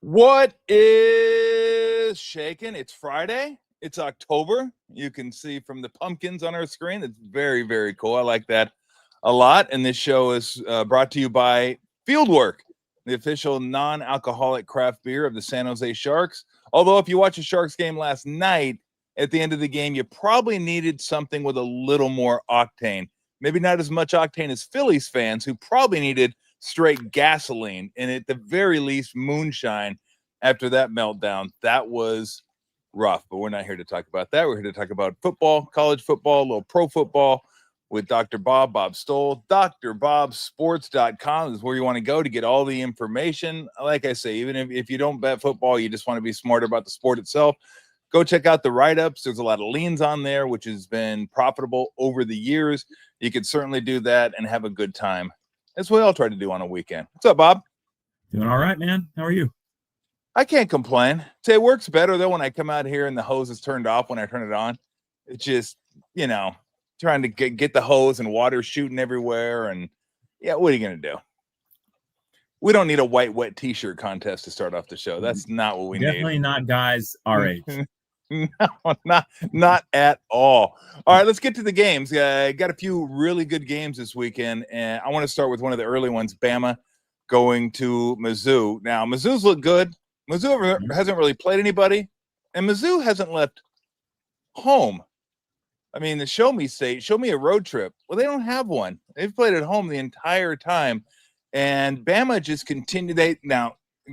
What is shaking? It's Friday. It's October. You can see from the pumpkins on our screen. It's very, very cool. I like that a lot. And this show is brought to you by Fieldwork, the official non-alcoholic craft beer of the San Jose Sharks. Although if you watch a Sharks game last night, at the end of the game, you probably needed something with a little more octane. Maybe not as much octane as Phillies fans, who probably needed straight gasoline, and at the very least moonshine after that meltdown. That was rough, but we're not here to talk about that. We're here to talk about football, college football, a little pro football with Dr. Bob Stoll. DrBobSports.com is where you want to go to get all the information. Like I say, even if you don't bet football, you just want to be smarter about the sport itself, go check out the write-ups. There's a lot of leans on there, which has been profitable over the years. You could certainly do that and have a good time. That's what we all try to do on a weekend. What's up, Bob? Doing all right, man. How are you? I can't complain. Say it works better, though, when I come out here and the hose is turned off when I turn it on. It's just, trying to get the hose and water shooting everywhere. And, yeah, what are you going to do? We don't need a white, wet T-shirt contest to start off the show. That's not what we need. Definitely not guys our age. No, not at all. All right, let's get to the games. Got a few really good games this weekend, and I want to start with one of the early ones, Bama going to Mizzou. Now, Mizzou's looked good. Mizzou hasn't really played anybody, and Mizzou hasn't left home. I mean, the show me a road trip. Well, they don't have one. They've played at home the entire time, and Bama just continued.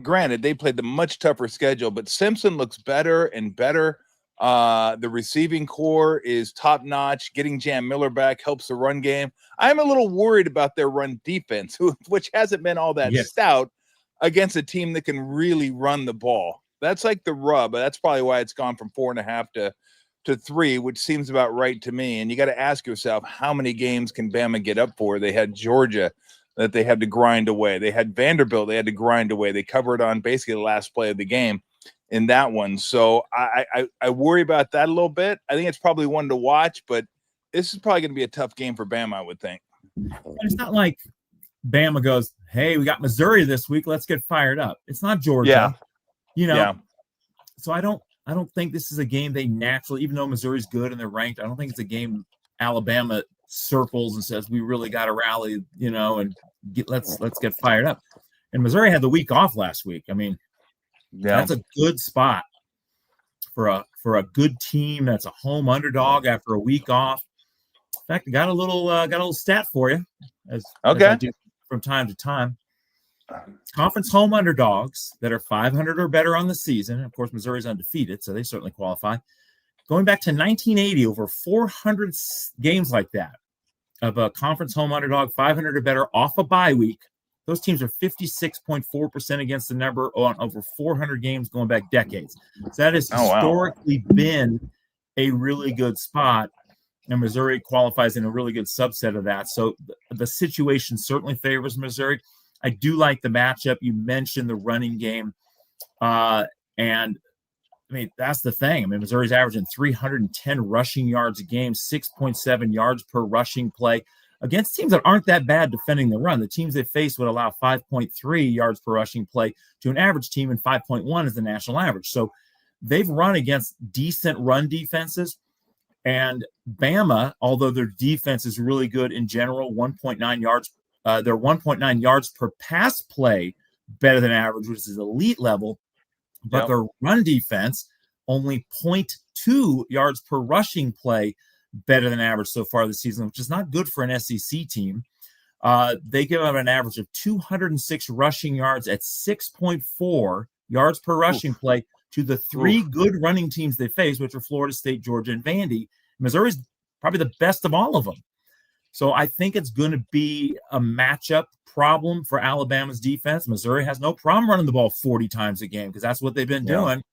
Granted, they played the much tougher schedule, but Simpson looks better and better. The receiving core is top notch. Getting Jam Miller back helps the run game. I'm a little worried about their run defense, which hasn't been all that stout against a team that can really run the ball. That's like the rub. That's probably why it's gone from 4.5 to 3, which seems about right to me. And you got to ask yourself, how many games can Bama get up for? They had Georgia that they had to grind away. They had Vanderbilt they had to grind away. They covered on basically the last play of the game in that one. So I worry about that a little bit. I think it's probably one to watch, but this is probably going to be a tough game for Bama, I would think. It's not like Bama goes, hey, we got Missouri this week, let's get fired up. It's not Georgia. So I don't think this is a game they naturally, even though Missouri's good and they're ranked, I don't think it's a game Alabama circles and says we really got to rally, and let's get fired up. And Missouri had the week off last week. I mean, that's a good spot for a good team that's a home underdog after a week off. In fact, I got a little stat for you as I do from time to time. Conference home underdogs that are 500 or better on the season. Of course, Missouri's undefeated, so they certainly qualify. Going back to 1980, over 400 games like that of a conference home underdog, 500 or better off a bye week. Those teams are 56.4% against the number on over 400 games going back decades. So that has historically been a really good spot, and Missouri qualifies in a really good subset of that. So the situation certainly favors Missouri. I do like the matchup. You mentioned the running game, and I mean, that's the thing. I mean, Missouri's averaging 310 rushing yards a game, 6.7 yards per rushing play against teams that aren't that bad defending the run. The teams they face would allow 5.3 yards per rushing play to an average team, and 5.1 is the national average. So they've run against decent run defenses. And Bama, although their defense is really good in general, 1.9 yards, they're 1.9 yards per pass play better than average, which is elite level. But their run defense, only 0.2 yards per rushing play better than average so far this season, which is not good for an SEC team. They give up an average of 206 rushing yards at 6.4 yards per rushing play to the three good running teams they face, which are Florida State, Georgia, and Vandy. Missouri's probably the best of all of them. So I think it's going to be a matchup problem for Alabama's defense. Missouri has no problem running the ball 40 times a game because that's what they've been doing.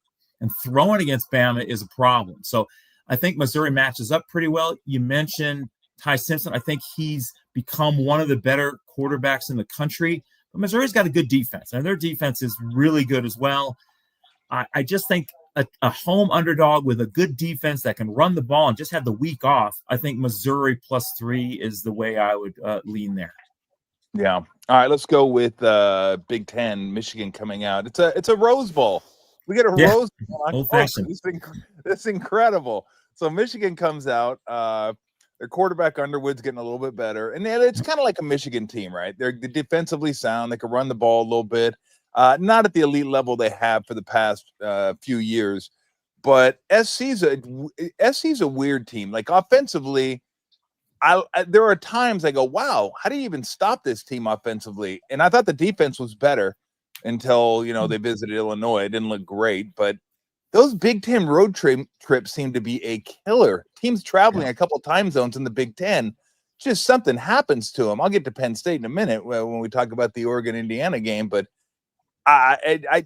And throwing against Bama is a problem. So I think Missouri matches up pretty well. You mentioned Ty Simpson. I think he's become one of the better quarterbacks in the country. But Missouri's got a good defense, and their defense is really good as well. I just think a home underdog with a good defense that can run the ball and just have the week off, I think Missouri +3 is the way I would lean there. Yeah. All right, let's go with Big Ten, Michigan coming out. It's a Rose Bowl. We get a Rose Bowl in October. This is incredible. So Michigan comes out. Their quarterback Underwood's getting a little bit better, and it's kind of like a Michigan team, right? They're defensively sound. They can run the ball a little bit. Not at the elite level they have for the past few years, but SC's a weird team. Like offensively, there are times I go, wow, how do you even stop this team offensively? And I thought the defense was better until they visited Illinois. It didn't look great, but those Big Ten road trips seem to be a killer. Teams traveling a couple time zones in the Big Ten, just something happens to them. I'll get to Penn State in a minute when we talk about the Oregon-Indiana game, but I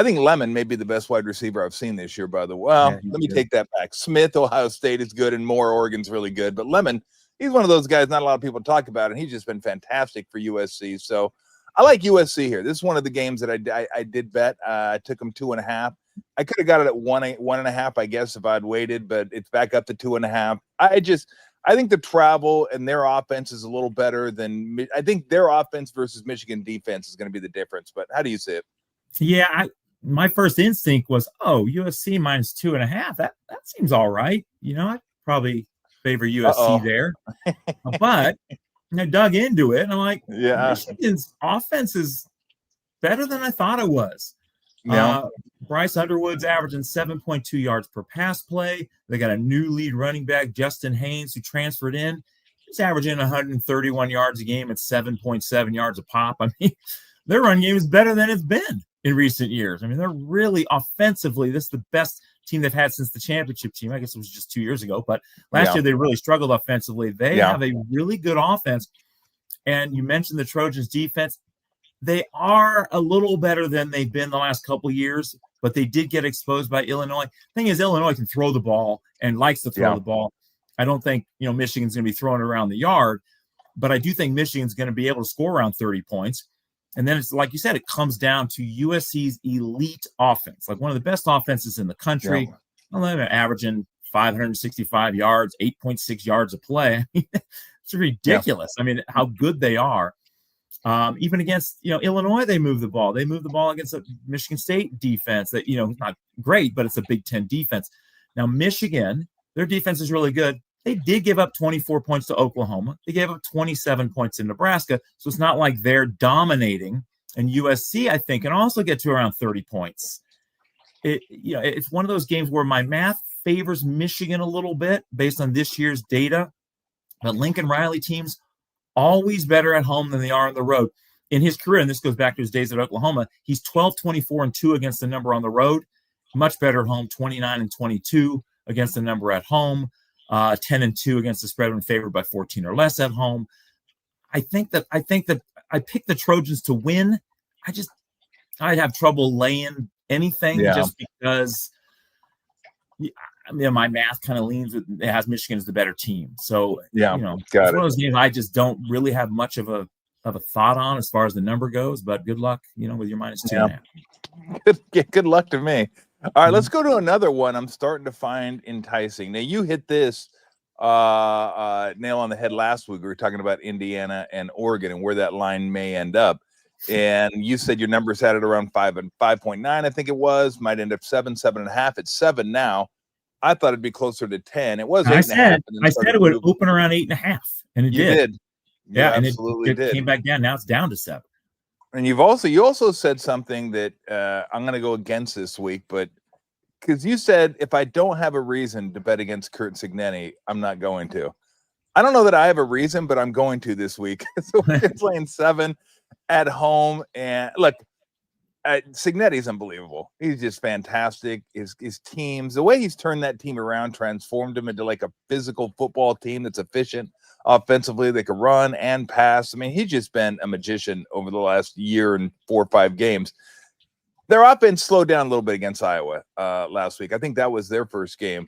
think Lemon may be the best wide receiver I've seen this year, by the way. Well, let me take that back. Smith, Ohio State is good, and Moore, Oregon's really good. But Lemon, he's one of those guys not a lot of people talk about, and he's just been fantastic for USC. So I like USC here. This is one of the games that I did bet. I took them 2.5. I could have got it at 1.5, I guess, if I'd waited, but it's back up to 2.5. I think the travel and their offense is a little better than – I think their offense versus Michigan defense is going to be the difference. But how do you see it? Yeah, my first instinct was, USC minus 2.5. That seems all right. I'd probably favor USC there. But I dug into it, and I'm like, Michigan's offense is better than I thought it was. Yeah. Bryce Underwood's averaging 7.2 yards per pass play. They got a new lead running back, Justin Haynes, who transferred in. He's averaging 131 yards a game at 7.7 yards a pop. I mean, their run game is better than it's been in recent years. I mean, they're really offensively, this is the best team they've had since the championship team. I guess it was just 2 years ago, but last year they really struggled offensively. They have a really good offense. And you mentioned the Trojans defense. They are a little better than they've been the last couple of years, but they did get exposed by Illinois. Thing is, Illinois can throw the ball and likes to throw the ball. I don't think, Michigan's going to be throwing it around the yard, but I do think Michigan's going to be able to score around 30 points. And then it's like you said, it comes down to USC's elite offense, like one of the best offenses in the country. Yeah. Well, they're averaging 565 yards, 8.6 yards a play. I mean, it's ridiculous. I mean, how good they are. Even against, Illinois, they move the ball. They move the ball against a Michigan State defense that, not great, but it's a Big Ten defense. Now, Michigan, their defense is really good. They did give up 24 points to Oklahoma. They gave up 27 points in Nebraska. So it's not like they're dominating. And USC, I think, can also get to around 30 points. It's one of those games where my math favors Michigan a little bit based on this year's data. But Lincoln Riley teams always better at home than they are on the road. In his career, and this goes back to his days at Oklahoma, he's 12-24-2 against the number on the road. Much better at home, 29-22 against the number at home. 10-2 against the spread when favored by 14 or less at home. I think that I picked the Trojans to win. I'd have trouble laying anything just because my math kind of leans with it has Michigan as the better team. So it's one of those games I just don't really have much of a thought on as far as the number goes. But good luck, with your minus 2.5. Good luck to me. All right, let's go to another one I'm starting to find enticing. Now, you hit this nail on the head last week. We were talking about Indiana and Oregon and where that line may end up. And you said your numbers had it around 5.9, I think it was. Might end up 7.5. It's 7 now. I thought it'd be closer to 10. It was 8.5. I said it would open around 8.5, and it did. Yeah, and absolutely it came back down. Now it's down to 7. And you also said something that I'm going to go against this week, but because you said if I don't have a reason to bet against Kurt Cignetti, I'm not going to. I don't know that I have a reason, but I'm going to this week. So we're playing 7 at home, and look, Cignetti's unbelievable. He's just fantastic. His teams, the way he's turned that team around, transformed him into like a physical football team that's efficient offensively. They can run and pass. I mean, he's just been a magician over the last year and 4 or 5 games. Their offense slowed down a little bit against Iowa last week. I think that was their first game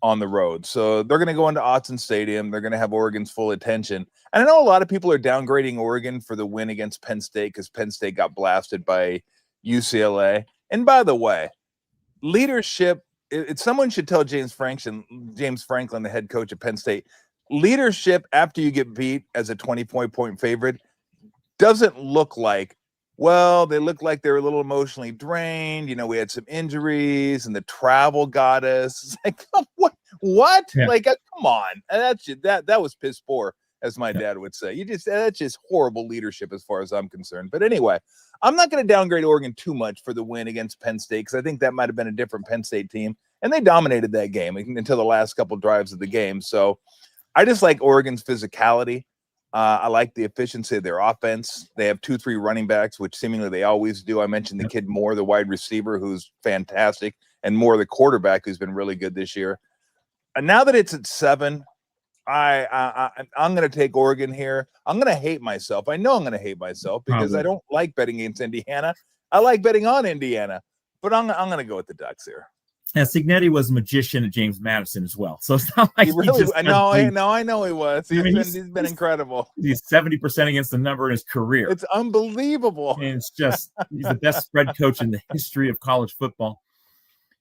on the road. So they're going to go into Autzen Stadium. They're going to have Oregon's full attention. And I know a lot of people are downgrading Oregon for the win against Penn State because Penn State got blasted by UCLA. And by the way, leadership, someone should tell James Franklin, the head coach of Penn State, leadership after you get beat as a 20-point favorite doesn't look like, well, they look like they're a little emotionally drained. We had some injuries and the travel got us. It's like, what? Yeah. Like, come on. And that was piss poor, as my dad would say. That's just horrible leadership as far as I'm concerned. But anyway, I'm not going to downgrade Oregon too much for the win against Penn State, because I think that might have been a different Penn State team. And they dominated that game until the last couple drives of the game. So I just like Oregon's physicality. I like the efficiency of their offense. They have 2-3 running backs, which seemingly they always do. I mentioned the kid Moore, the wide receiver, who's fantastic, and Moore, the quarterback, who's been really good this year. And now that it's at 7, I'm going to take Oregon here. I'm going to hate myself. I know I'm going to hate myself because I don't like betting against Indiana. I like betting on Indiana, but I'm going to go with the Ducks here. And Signetti was a magician at James Madison as well. So it's not like I know he was. He's been incredible. He's 70% against the number in his career. It's unbelievable. And it's just, he's the best spread coach in the history of college football.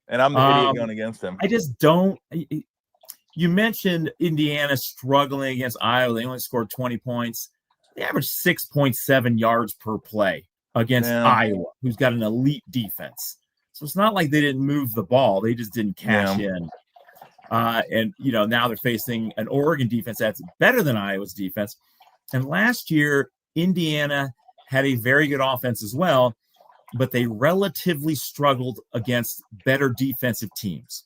And I'm the idiot going against him. I just don't. You mentioned Indiana struggling against Iowa. They only scored 20 points. They averaged 6.7 yards per play against Iowa, who's got an elite defense. So it's not like they didn't move the ball. They just didn't cash in. And, now they're facing an Oregon defense that's better than Iowa's defense. And last year, Indiana had a very good offense as well, but they relatively struggled against better defensive teams.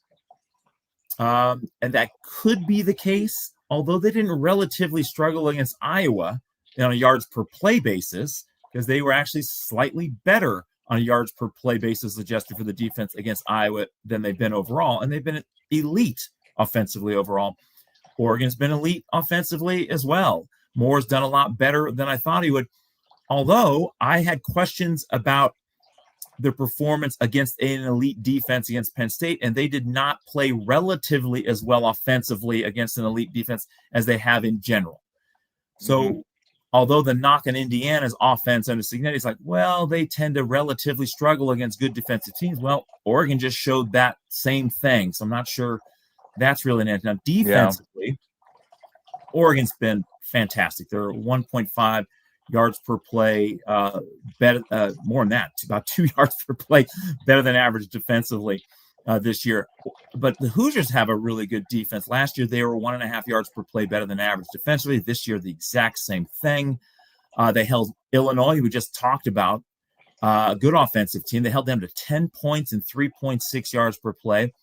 And that could be the case, although they didn't relatively struggle against Iowa on a yards per play basis, because they were actually slightly better on a yards per play basis adjusted for the defense against Iowa than they've been overall. And they've been elite offensively overall. Oregon's been elite offensively as well. Moore's done a lot better than I thought he would. Although I had questions about their performance against an elite defense against Penn State, and they did not play relatively as well offensively against an elite defense as they have in general. So although the knock on Indiana's offense under Signetti is like, well, they tend to relatively struggle against good defensive teams. Well, Oregon just showed that same thing. So I'm not sure that's really an answer. Now, defensively, Oregon's been fantastic. They're 1.5 yards per play, better, more than that, about 2 yards per play, better than average defensively this year. But the Hoosiers have a really good defense. Last year, they were 1.5 yards per play better than average defensively. This year, the exact same thing. They held Illinois, who we just talked about, a good offensive team. They held them to 10 points and 3.6 yards per play.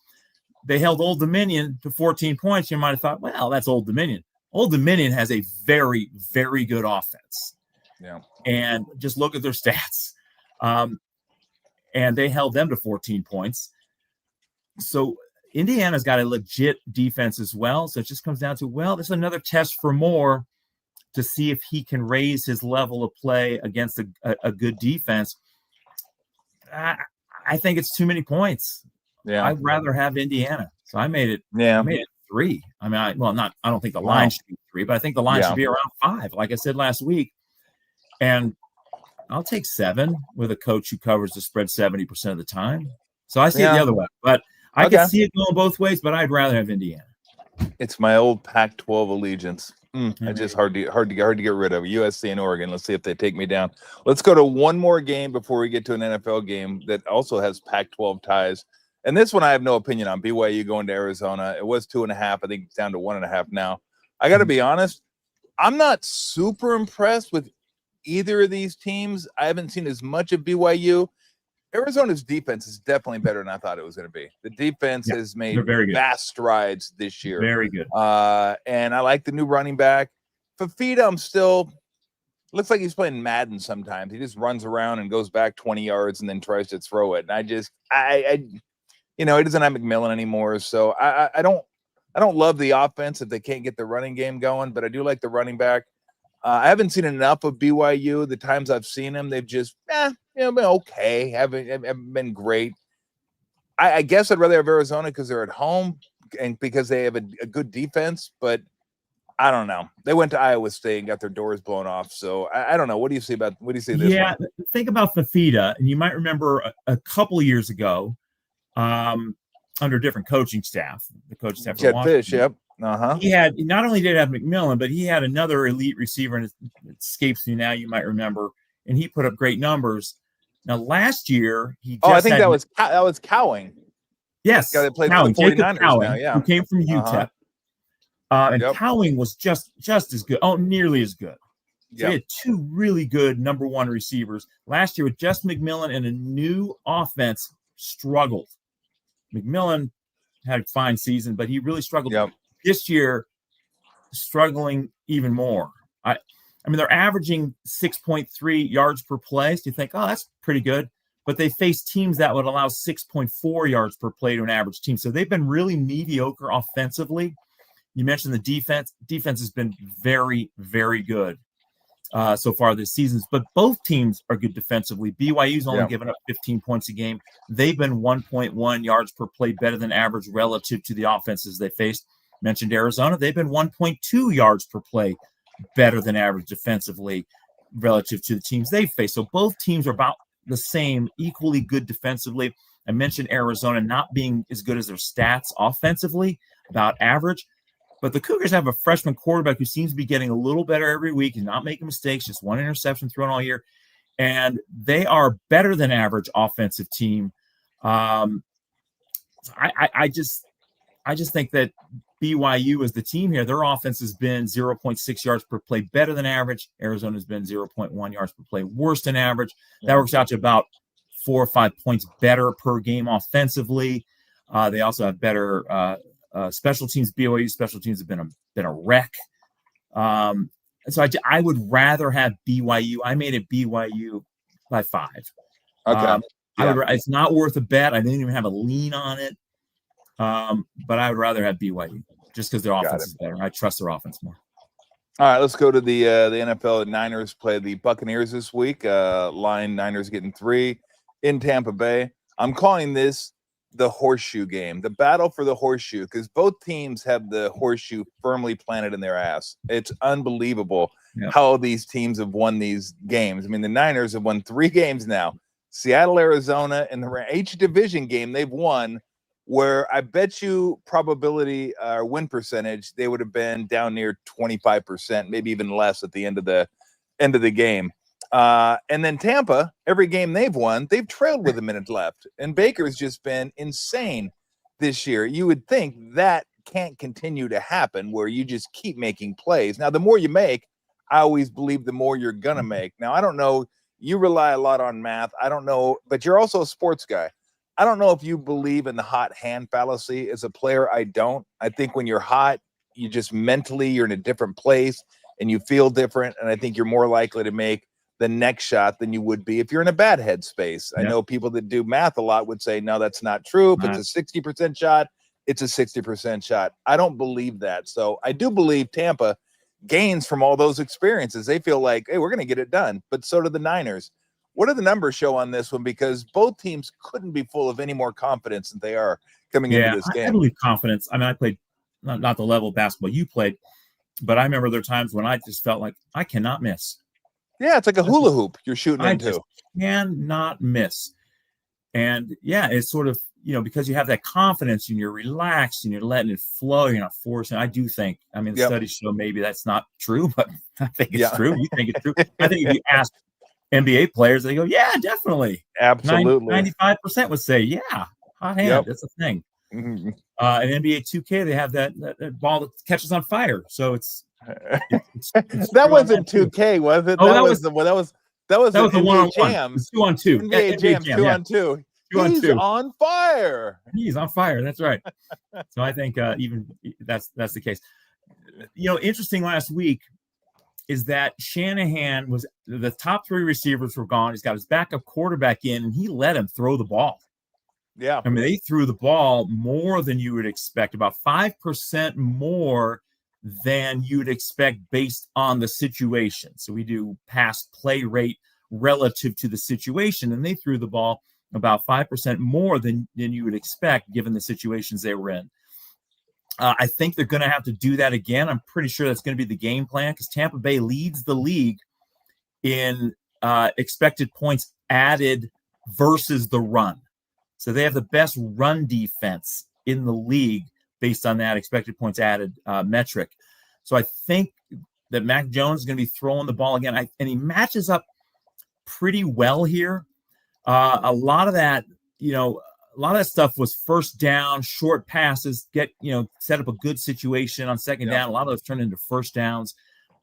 They held Old Dominion to 14 points. You might have thought, well, that's Old Dominion. Old Dominion has a very, very good offense. Yeah. And just look at their stats. And they held them to 14 points. So Indiana's got a legit defense as well. So it just comes down to, well, this is another test for Moore to see if he can raise his level of play against a good defense. I think it's too many points. Yeah, I'd rather have Indiana. So I made it. Yeah, I made it 3. I mean, I don't think the line should be 3, but I think the line should be around 5, like I said last week. And I'll take 7 with a coach who covers the spread 70% of the time. So I see it the other way, but I can see it going both ways. But I'd rather have Indiana. It's my old Pac-12 allegiance. It's just hard to get rid of. USC and Oregon. Let's see if they take me down. Let's go to one more game before we get to an NFL game that also has Pac-12 ties. And this one I have no opinion on. BYU going to Arizona. It was 2.5. I think it's down to 1.5 now. I got to be honest. I'm not super impressed with either of these teams. I haven't seen as much of BYU. Arizona's defense is definitely better than I thought it was going to be. The defense has made vast strides this year. Very good. And I like the new running back. Fafita, I'm still looks like he's playing Madden sometimes. He just runs around and goes back 20 yards and then tries to throw it. And he doesn't have McMillan anymore. So I don't love the offense if they can't get the running game going, but I do like the running back. I haven't seen enough of BYU. The times I've seen them, they've just been okay. Haven't been great. I guess I'd rather have Arizona because they're at home and because they have a good defense. But I don't know. They went to Iowa State and got their doors blown off. So I don't know. What do you see this one? Think about Fafita, and you might remember a couple of years ago, under a different coaching staff, the coaching staff. Chad Fish, yep. He had, not only did he have McMillan, but he had another elite receiver, and it escapes me now, you might remember, and he put up great numbers. Now, last year, he just I think that was Cowing. Yes, Guy that plays Cowing, for the 49ers Jacob Cowing, now, yeah. who came from UTEP. And Cowing was just as good, nearly as good. So he had two really good number one receivers. Last year with just McMillan and a new offense, struggled. McMillan had a fine season, but he really struggled. This year, struggling even more. I mean, they're averaging 6.3 yards per play. So you think, oh, that's pretty good. But they face teams that would allow 6.4 yards per play to an average team. So they've been really mediocre offensively. You mentioned the defense. Defense has been very, very good so far this season. But both teams are good defensively. BYU's only given up 15 points a game. They've been 1.1 yards per play better than average relative to the offenses they faced. Mentioned Arizona. They've been 1.2 yards per play better than average defensively relative to the teams they face. So both teams are about the same, equally good defensively. I mentioned Arizona not being as good as their stats offensively, about average. But the Cougars have a freshman quarterback who seems to be getting a little better every week. He's not making mistakes, just one interception thrown all year. And they are better than average offensive team. I just think that BYU is the team here. Their offense has been 0.6 yards per play better than average. Arizona's been 0.1 yards per play worse than average. That works out to about 4 or 5 points better per game offensively. They also have better special teams. BYU special teams have been a wreck. So I would rather have BYU. I made it BYU by 5. Okay. It's not worth a bet. I didn't even have a lean on it. But I would rather have BYU just because their offense is better. I trust their offense more. All right, let's go to the NFL. Niners play the Buccaneers this week. Niners getting 3 in Tampa Bay. I'm calling this the horseshoe game, the battle for the horseshoe, because both teams have the horseshoe firmly planted in their ass. It's unbelievable how these teams have won these games. I mean, the Niners have won 3 games now. Seattle, Arizona, and each division game they've won, where I bet you probability or win percentage, they would have been down near 25%, maybe even less at the end of the game. And then Tampa, every game they've won, they've trailed with a minute left. And Baker's just been insane this year. You would think that can't continue to happen where you just keep making plays. Now, the more you make, I always believe the more you're going to make. Now, I don't know. You rely a lot on math. I don't know, but you're also a sports guy. I don't know if you believe in the hot hand fallacy. As a player, I don't. I think when you're hot, you just mentally, you're in a different place and you feel different. And I think you're more likely to make the next shot than you would be if you're in a bad headspace. I know people that do math a lot would say, no, that's not true. If it's a 60% shot, it's a 60% shot. I don't believe that. So I do believe Tampa gains from all those experiences. They feel like, hey, we're going to get it done. But so do the Niners. What do the numbers show on this one? Because both teams couldn't be full of any more confidence than they are coming into this game. I believe confidence. I mean, I played not the level of basketball you played, but I remember there are times when I just felt like I cannot miss. Yeah, it's like a hula hoop you're shooting into. I just cannot miss. And it's sort of, because you have that confidence and you're relaxed and you're letting it flow, you're not forcing. I do think, the studies show maybe that's not true, but I think it's true. You think it's true. I think if you ask NBA players, they go, yeah, definitely. Absolutely. 95% would say, yeah, hot hand. That's a thing. Mm-hmm. In NBA 2K, they have that ball that catches on fire. So it's that wasn't 2K, was it? Oh, that was the NBA Jam. 2-on-2. NBA Jam 2-on-2. He's on fire. He's on fire. That's right. So I think even that's the case. Interesting last week is that Shanahan was the top 3 receivers were gone. He's got his backup quarterback in, and he let him throw the ball. Yeah. I mean, they threw the ball more than you would expect, about 5% more than you would expect based on the situation. So we do pass play rate relative to the situation, and they threw the ball about 5% more than you would expect given the situations they were in. I think they're going to have to do that again. I'm pretty sure that's going to be the game plan because Tampa Bay leads the league in expected points added versus the run. So they have the best run defense in the league based on that expected points added metric. So I think that Mac Jones is going to be throwing the ball again, and he matches up pretty well here. A lot of that stuff was first down, short passes, set up a good situation on second down. A lot of those turned into first downs.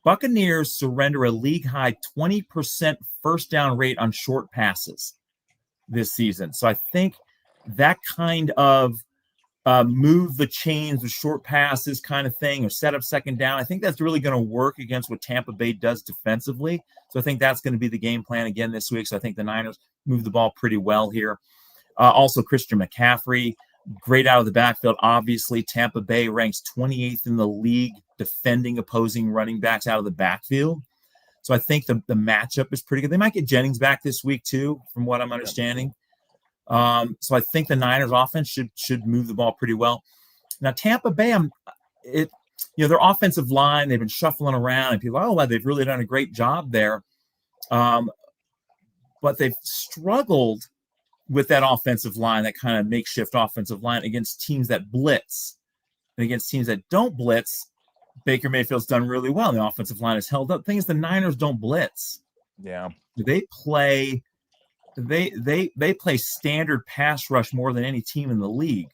Buccaneers surrender a league-high 20% first down rate on short passes this season. So I think that kind of move the chains with short passes kind of thing, or set up second down, I think that's really going to work against what Tampa Bay does defensively. So I think that's going to be the game plan again this week. So I think the Niners move the ball pretty well here. Also, Christian McCaffrey, great out of the backfield. Obviously, Tampa Bay ranks 28th in the league defending opposing running backs out of the backfield. So I think the matchup is pretty good. They might get Jennings back this week too, from what I'm understanding. So I think the Niners offense should move the ball pretty well. Now Tampa Bay, their offensive line, they've been shuffling around, and people, they've really done a great job there. But they've struggled with that offensive line, that kind of makeshift offensive line, against teams that blitz. And against teams that don't blitz, Baker Mayfield's done really well. The offensive line is held up. The thing is, the Niners don't blitz. Yeah. They play standard pass rush more than any team in the league.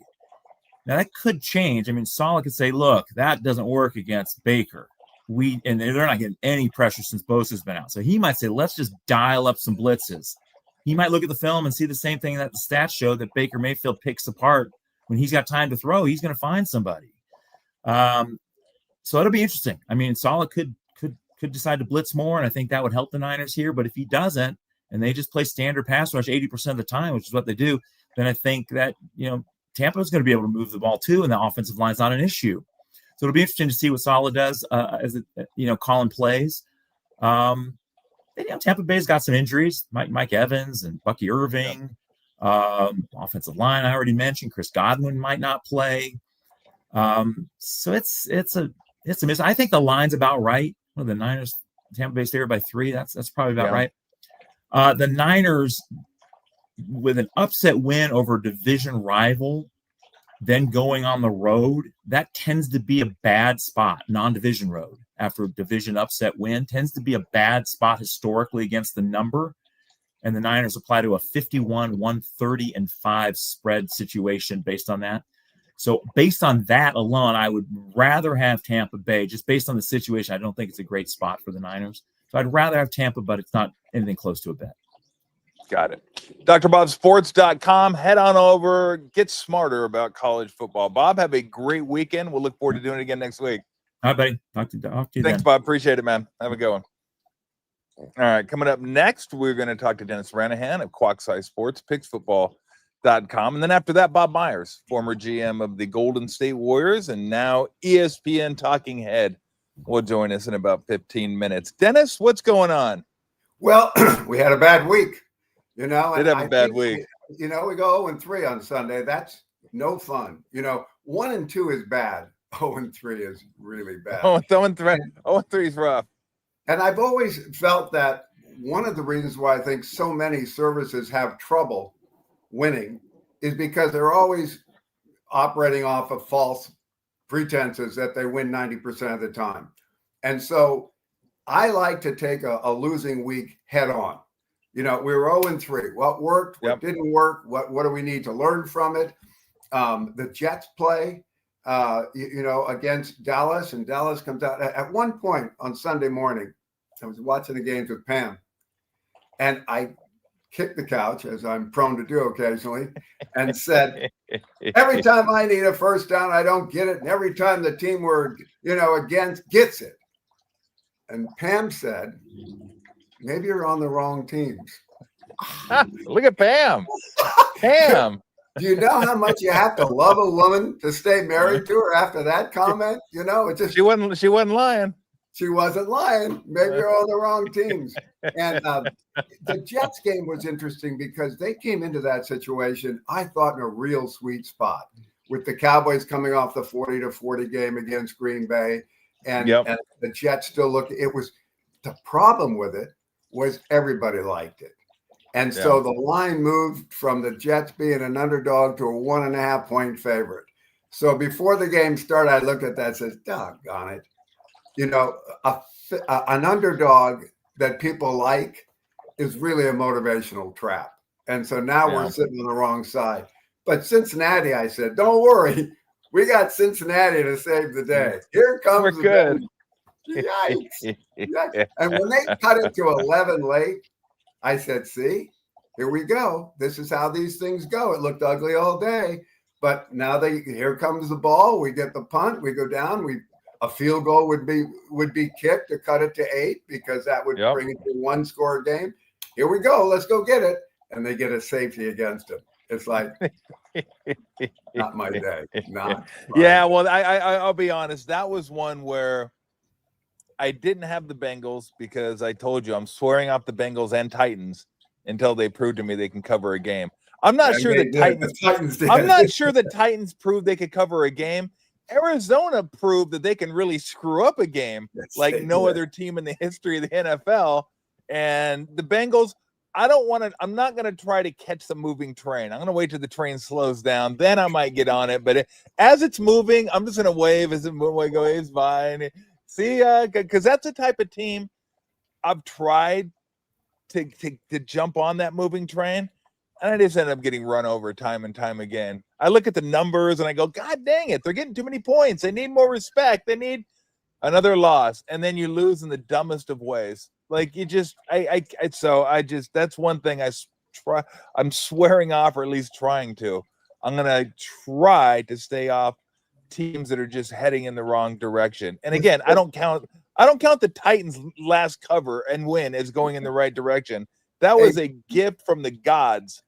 Now that could change. I mean, Saleh could say, look, that doesn't work against Baker. And they're not getting any pressure since Bosa's been out. So he might say, let's just dial up some blitzes. He might look at the film and see the same thing that the stats show, that Baker Mayfield picks apart. When he's got time to throw, he's going to find somebody. So it'll be interesting. I mean, Saleh could decide to blitz more, and I think that would help the Niners here. But if he doesn't, and they just play standard pass rush 80% of the time, which is what they do, then I think that, Tampa is going to be able to move the ball too, and the offensive line's not an issue. So it'll be interesting to see what Saleh does calling plays. Tampa Bay's got some injuries, Mike Evans and Bucky Irving. Offensive line, I already mentioned. Chris Godwin might not play. So it's a miss. I think the line's about right. Well, the Niners, Tampa Bay's favored by 3. That's probably about right. The Niners, with an upset win over a division rival, then going on the road, that tends to be a bad spot. Non-division road after a division upset win tends to be a bad spot historically against the number. And the Niners apply to a 51, 130, and 5 spread situation based on that. So based on that alone, I would rather have Tampa Bay. Just based on the situation, I don't think it's a great spot for the Niners. So I'd rather have Tampa, but it's not anything close to a bet. Got it. DrBobSports.com. Head on over. Get smarter about college football. Bob, have a great weekend. We'll look forward to doing it again next week. All right, buddy. Talk to you Thanks, then. Bob. Appreciate it, man. Have a good one. All right. Coming up next, we're going to talk to Dennis Ranahan of Quackside Sports, PicksFootball.com. And then after that, Bob Myers, former GM of the Golden State Warriors and now ESPN talking head, will join us in about 15 minutes. Dennis, what's going on? Well, we had a bad week. Did have a bad week. We go 0-3 on Sunday. That's no fun. 1-2 is bad. 0-3 is really bad. 0-3 is rough. And I've always felt that one of the reasons why I think so many services have trouble winning is because they're always operating off of false pretenses that they win 90% of the time. And so I like to take a losing week head on. We were 0-3. What worked? What didn't work? What do we need to learn from it? The Jets play, against Dallas, and Dallas comes out. At one point on Sunday morning, I was watching the games with Pam, and I kicked the couch, as I'm prone to do occasionally, and said, every time I need a first down, I don't get it. And every time the team we're, against gets it. And Pam said, maybe you're on the wrong teams. Look at Pam. Pam. Do you know how much you have to love a woman to stay married to her after that comment? It just she wasn't lying. She wasn't lying. Maybe you're on the wrong teams. And the Jets game was interesting because they came into that situation, I thought, in a real sweet spot with the Cowboys coming off the 40-40 game against Green Bay. And the Jets still looked. It was the problem with it was everybody liked it. And so the line moved from the Jets being an underdog to a 1.5 point favorite. So before the game started, I looked at that and said, doggone it. You know, an underdog that people like is really a motivational trap. And so now we're sitting on the wrong side. But Cincinnati, I said, don't worry. We got Cincinnati to save the day. Here comes the good. Yikes. Yikes. And when they cut it to 11 late, I said, see, here we go. This is how these things go. It looked ugly all day. But now here comes the ball. We get the punt. We go down. A field goal would be kicked to cut it to 8 because that would bring it to 1-score game. Here we go. Let's go get it. And they get a safety against them. It's like, not my day. Not. Yeah, well, I'll be honest. That was one where I didn't have the Bengals because I told you I'm swearing off the Bengals and Titans until they prove to me they can cover a game. I'm not sure the Titans. I'm not sure the Titans proved they could cover a game. Arizona proved that they can really screw up a game like no other team in the history of the NFL. And the Bengals, I'm not going to try to catch the moving train. I'm going to wait till the train slows down. Then I might get on it. But as it's moving, I'm just going to wave as it moves. Go, it's fine. See, because that's the type of team I've tried to jump on that moving train. And I just end up getting run over time and time again. I look at the numbers and I go, God dang it, they're getting too many points. They need more respect. They need another loss. And then you lose in the dumbest of ways. Like you just, that's one thing I'm swearing off, or at least trying to. I'm going to try to stay off teams that are just heading in the wrong direction. And again, I don't count the Titans' last cover and win as going in the right direction. That was a gift from the gods.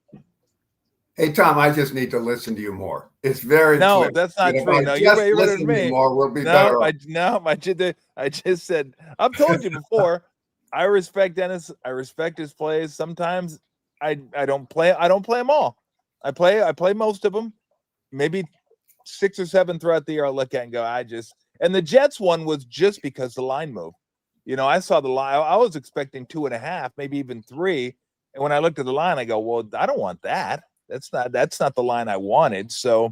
Hey, Tom, I just need to listen to you more. It's very clear. That's not true. No, you're better than me. More, we'll be better I just said, I've told you before, I respect Dennis. I respect his plays. Sometimes I don't play them all. I play most of them. Maybe 6 or 7 throughout the year I'll look at and go, and the Jets one was just because the line moved. You know, I saw the line. I was expecting 2.5, maybe even 3. And when I looked at the line, I go, well, I don't want that. That's not the line I wanted. So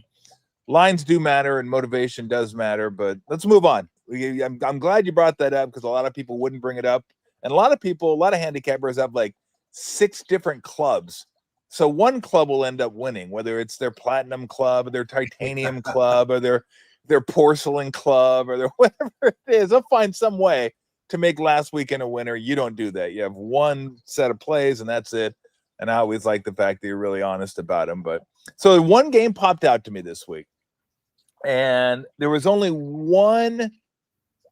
lines do matter and motivation does matter, but let's move on. I'm glad you brought that up because a lot of people wouldn't bring it up. And a lot of handicappers have like 6 different clubs. So one club will end up winning, whether it's their platinum club or their titanium club or their porcelain club or their whatever it is. They'll find some way to make last weekend a winner. You don't do that. You have one set of plays and that's it. And I always like the fact that you're really honest about them. But so one game popped out to me this week, and there was only one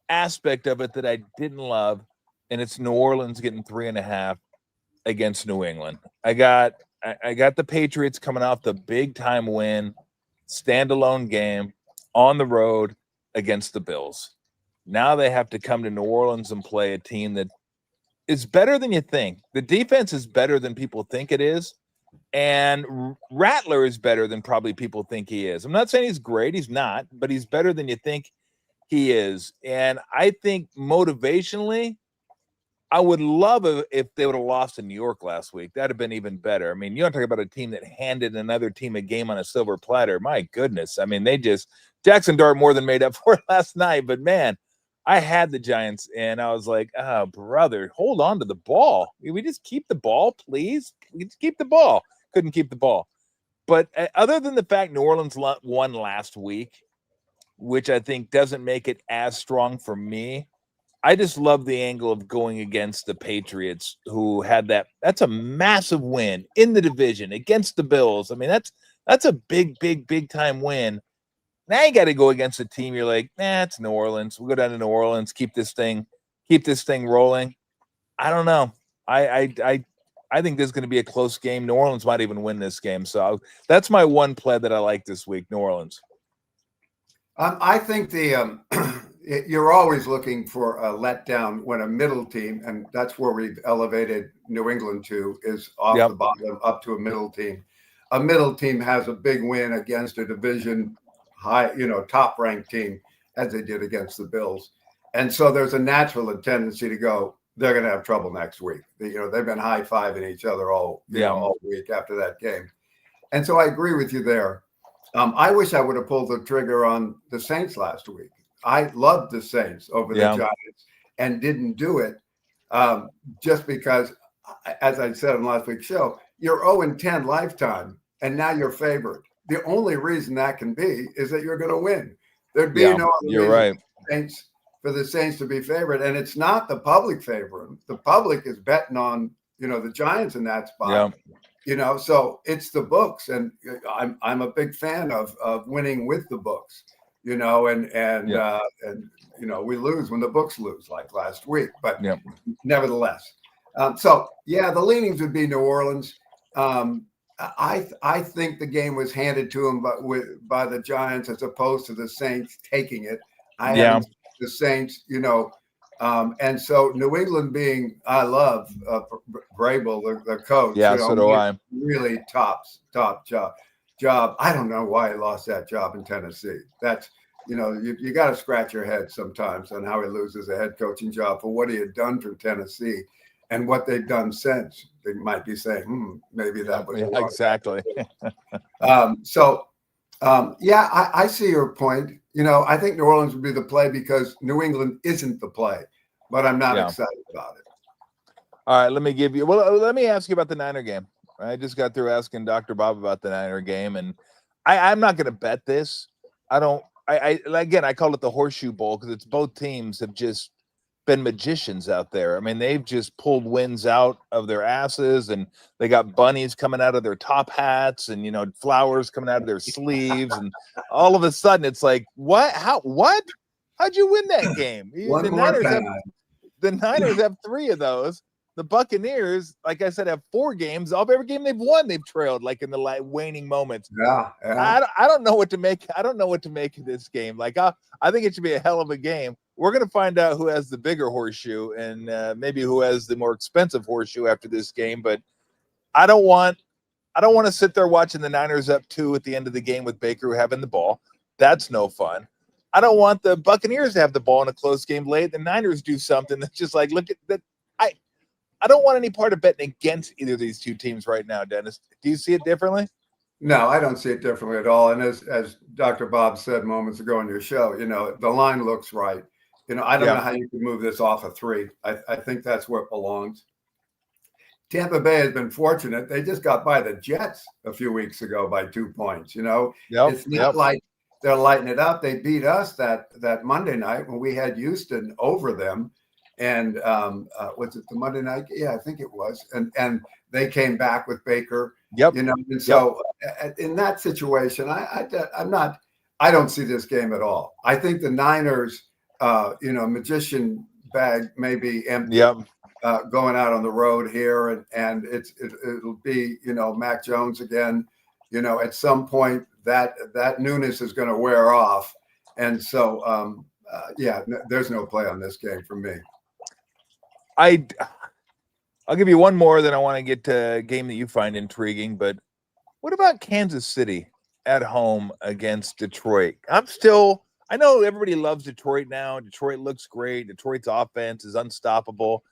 aspect of it that I didn't love, and it's New Orleans getting 3.5 against New England. I got the Patriots coming off the big time win, standalone game on the road against the Bills. Now they have to come to New Orleans and play a team that is better than you think. The defense is better than people think it is. And Rattler is better than probably people think he is. I'm not saying he's great. He's not, but he's better than you think he is. And I think motivationally, I would love if they would have lost in New York last week. That'd have been even better. I mean, you don't talk about a team that handed another team a game on a silver platter. My goodness. I mean, Jackson Dart more than made up for it last night. But man, I had the Giants, and I was like, oh, brother, hold on to the ball. Can we just keep the ball, please? We just keep the ball. Couldn't keep the ball. But other than the fact New Orleans won last week, which I think doesn't make it as strong for me, I just love the angle of going against the Patriots, who had that's a massive win in the division against the Bills. I mean, that's a big time win. Now you got to go against a team. You're like, it's New Orleans. We'll go down to New Orleans, keep this thing rolling. I don't know. I think there's going to be a close game. New Orleans might even win this game. So that's my one play that I like this week. New Orleans. I think you're always looking for a letdown when a middle team, and that's where we've elevated New England to, is off the bottom up to a middle team. A middle team has a big win against a division high, top ranked team, as they did against the Bills. And so there's a natural tendency to go, they're going to have trouble next week. They've been high-fiving each other all week after that game. And so I agree with you there. I wish I would have pulled the trigger on the Saints last week. I loved the Saints over the Giants and didn't do it just because, as I said on last week's show, you're 0-10 lifetime, and now you're favored. The only reason that can be is that you're going to win. There'd be no other reason for the Saints to be favored, and it's not the public favoring. The public is betting on the Giants in that spot. So it's the books, and I'm a big fan of winning with the books. And we lose when the books lose, like last week, but nevertheless. The leanings would be New Orleans. I think the game was handed to them by the Giants as opposed to the Saints taking it. I haven't seen the Saints, and so New England being, I love Vrabel, the coach. So do I. Really top job. I don't know why he lost that job in Tennessee. That's you got to scratch your head sometimes on how he loses a head coaching job for what he had done for Tennessee and what they've done since. They might be saying, maybe that was exactly. I see your point. I think New Orleans would be the play because New England isn't the play, but I'm not excited about it. All right, let me ask you about the Niner game. I just got through asking Dr. Bob about the Niner game, and I'm not going to bet this. I call it the Horseshoe Bowl because it's both teams have just been magicians out there. I mean, they've just pulled wins out of their asses, and they got bunnies coming out of their top hats and, flowers coming out of their sleeves. And all of a sudden it's like, what? How'd you win that game? The Niners have 3 of those. The Buccaneers, like I said, have 4 games. Every game they've won, they've trailed like in the waning moments. I don't know what to make. I don't know what to make of this game. Like I think it should be a hell of a game. We're going to find out who has the bigger horseshoe and maybe who has the more expensive horseshoe after this game. But I don't want to sit there watching the Niners up 2 at the end of the game with Baker having the ball. That's no fun. I don't want the Buccaneers to have the ball in a close game late. The Niners do something that's just like, look at that. I don't want any part of betting against either of these 2 teams right now, Dennis. Do you see it differently? No, I don't see it differently at all. And as Dr. Bob said moments ago on your show, the line looks right. I don't know how you can move this off of 3. I think that's where it belongs. Tampa Bay has been fortunate. They just got by the Jets a few weeks ago by 2 points. It's not like they're lighting it up. They beat us that Monday night when we had Houston over them. And was it the Monday night? Yeah, I think it was. And they came back with Baker. And so in that situation, I don't see this game at all. I think the Niners, magician bag may be empty going out on the road here, and it'll be Mac Jones again. At some point that newness is going to wear off, and so there's no play on this game for me. I'll give you one more, then I want to get to a game that you find intriguing. But what about Kansas City at home against Detroit? I know everybody loves Detroit now. Detroit looks great. Detroit's offense is unstoppable.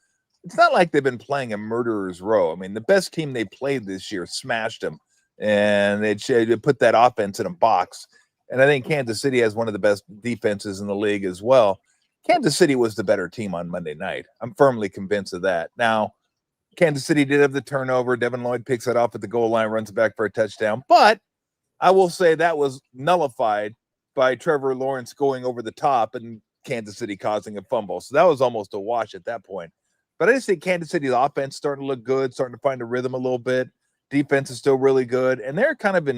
It's not like they've been playing a murderer's row. I mean, the best team they played this year smashed them, and they put that offense in a box. And I think Kansas City has one of the best defenses in the league as well. Kansas City was the better team on Monday night. I'm firmly convinced of that. Now, Kansas City did have the turnover. Devin Lloyd picks it off at the goal line, runs it back for a touchdown. But I will say that was nullified by Trevor Lawrence going over the top and Kansas City causing a fumble. So that was almost a wash at that point. But I just think Kansas City's offense starting to look good, starting to find a rhythm a little bit. Defense is still really good. And they're kind of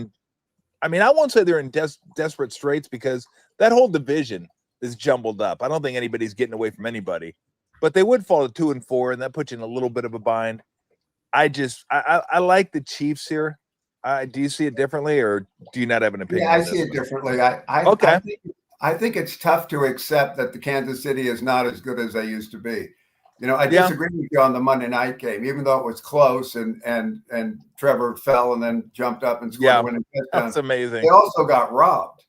I won't say they're in desperate straits because that whole division is jumbled up. I don't think anybody's getting away from anybody. But they would fall to 2-4, and that puts you in a little bit of a bind. I like the Chiefs here. Do you see it differently, or do you not have an opinion? Yeah, I see it differently. I think it's tough to accept that the Kansas City is not as good as they used to be. I disagree with you on the Monday night game, even though it was close and Trevor fell and then jumped up and scored a winning touchdown. That's amazing. They also got robbed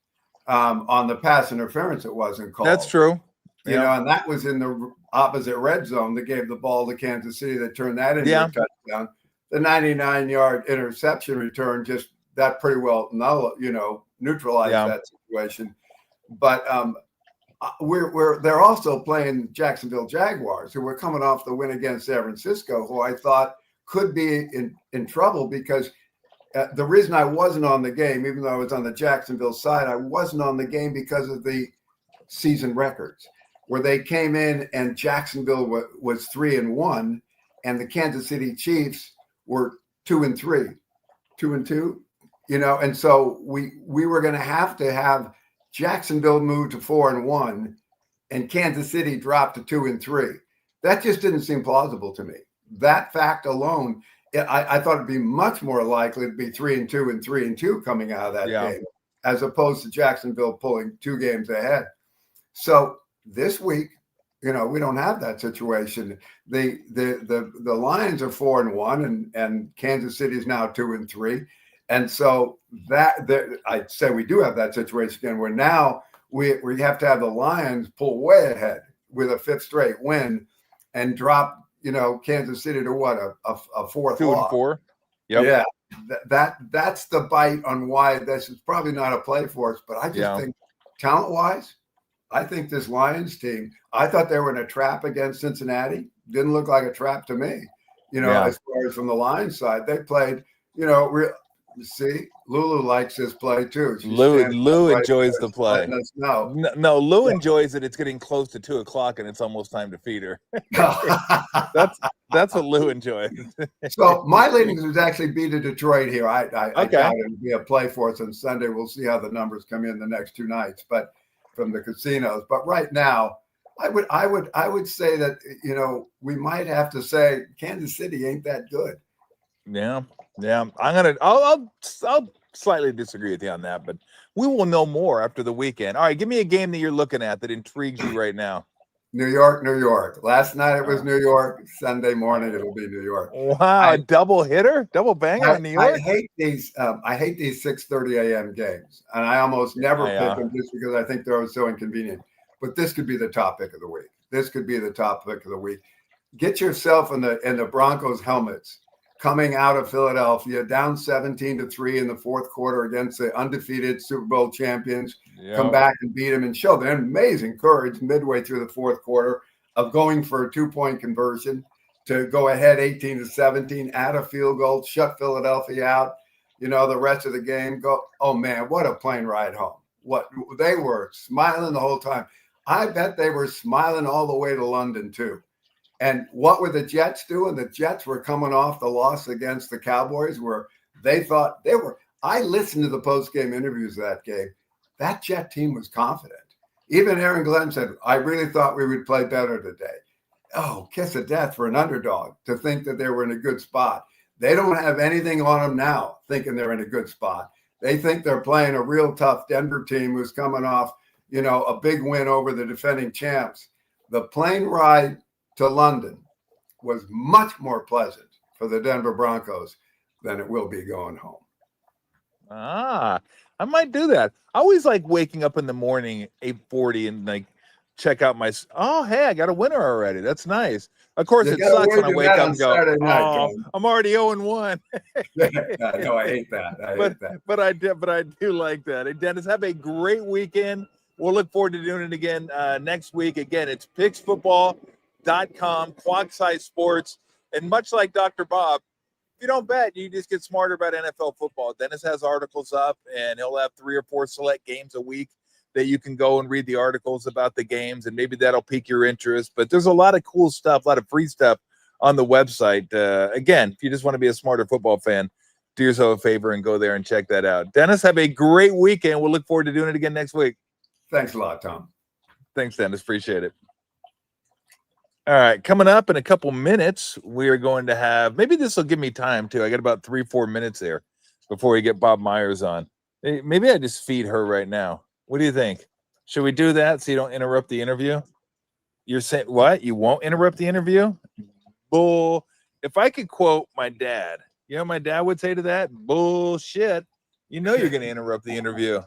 on the pass interference. It wasn't called. That's true. And that was in the opposite red zone that gave the ball to Kansas City that turned that into a touchdown. The 99-yard interception return that pretty well neutralized that situation. But they're also playing Jacksonville Jaguars, who were coming off the win against San Francisco, who I thought could be in trouble because the reason I wasn't on the game, even though I was on the Jacksonville side, I wasn't on the game because of the season records, where they came in and Jacksonville was 3-1, and the Kansas City Chiefs were 2-3, 2-2, and so we were going to have Jacksonville move to 4-1, and Kansas City dropped to 2-3. That just didn't seem plausible to me. That fact alone, I thought it'd be much more likely to be 3-2 and 3-2 coming out of that game, as opposed to Jacksonville pulling 2 games ahead. So this week, we don't have that situation. The Lions are 4-1, and Kansas City is now 2-3, and so I'd say we do have that situation again, where now we have to have the Lions pull way ahead with a 5th straight win, and drop Kansas City to what a 4th 2-4. Yeah, that's the bite on why this is probably not a play for us. But I just think talent wise, I think this Lions team, I thought they were in a trap against Cincinnati. Didn't look like a trap to me. As far as from the Lions side, they played. See, Lulu likes this play too. Lou enjoys the play. No, Lou enjoys it. It's getting close to 2:00 and it's almost time to feed her. That's what Lou enjoys. So my leanings was actually be to Detroit here. I doubt it'll be a play for us on Sunday. We'll see how the numbers come in the next 2 nights, but from the casinos. But right now, I would say that we might have to say Kansas City ain't that good. Yeah. I'll slightly disagree with you on that, but we will know more after the weekend. All right, give me a game that you're looking at that intrigues you right now. New York. Last night it was New York. Sunday morning it'll be New York. Wow, a double hitter, double banger on New York. I hate these 6:30 a.m. games, and I almost never pick them just because I think they're so inconvenient. But this could be the top pick of the week. Get yourself in the Broncos helmets. Coming out of Philadelphia, down 17-3 in the 4th quarter against the undefeated Super Bowl champions, come back and beat them and show them amazing courage midway through the 4th quarter of going for a 2-point conversion to go ahead 18-17, add a field goal, shut Philadelphia out. The rest of the game go. Oh man, what a plane ride home! What they were smiling the whole time. I bet they were smiling all the way to London too. And what were the Jets doing? The Jets were coming off the loss against the Cowboys, where they thought they were. I listened to the post-game interviews of that game. That Jet team was confident. Even Aaron Glenn said, I really thought we would play better today. Oh, kiss of death for an underdog to think that they were in a good spot. They don't have anything on them now thinking they're in a good spot. They think they're playing a real tough Denver team who's coming off, a big win over the defending champs. The plane ride to London was much more pleasant for the Denver Broncos than it will be going home. I might do that. I always like waking up in the morning at 8:40 and check out my. Oh, hey, I got a winner already. That's nice. Of course, it sucks when I wake up and go, I'm already 0-1. No, I hate that. But I do like that. And Dennis, have a great weekend. We'll look forward to doing it again next week. Again, it's PicksFootball.com, Quagside Sports, and much like Dr. Bob, if you don't bet, you just get smarter about NFL football. Dennis has articles up, and he'll have 3 or 4 select games a week that you can go and read the articles about the games, and maybe that'll pique your interest. But there's a lot of cool stuff, a lot of free stuff on the website. Again, if you just want to be a smarter football fan, do yourself a favor and go there and check that out. Dennis, have a great weekend. We'll look forward to doing it again next week. Thanks a lot, Tom. Thanks, Dennis. Appreciate it. All right, coming up in a couple minutes, we are going to have, maybe this will give me time too. I got about 3-4 minutes there before we get Bob Myers on. Maybe I just feed her right now. What do you think? Should we do that so you don't interrupt the interview? You're saying what? You won't interrupt the interview? Bull. If I could quote my dad, you know what my dad would say to that? Bullshit. You know you're going to interrupt the interview.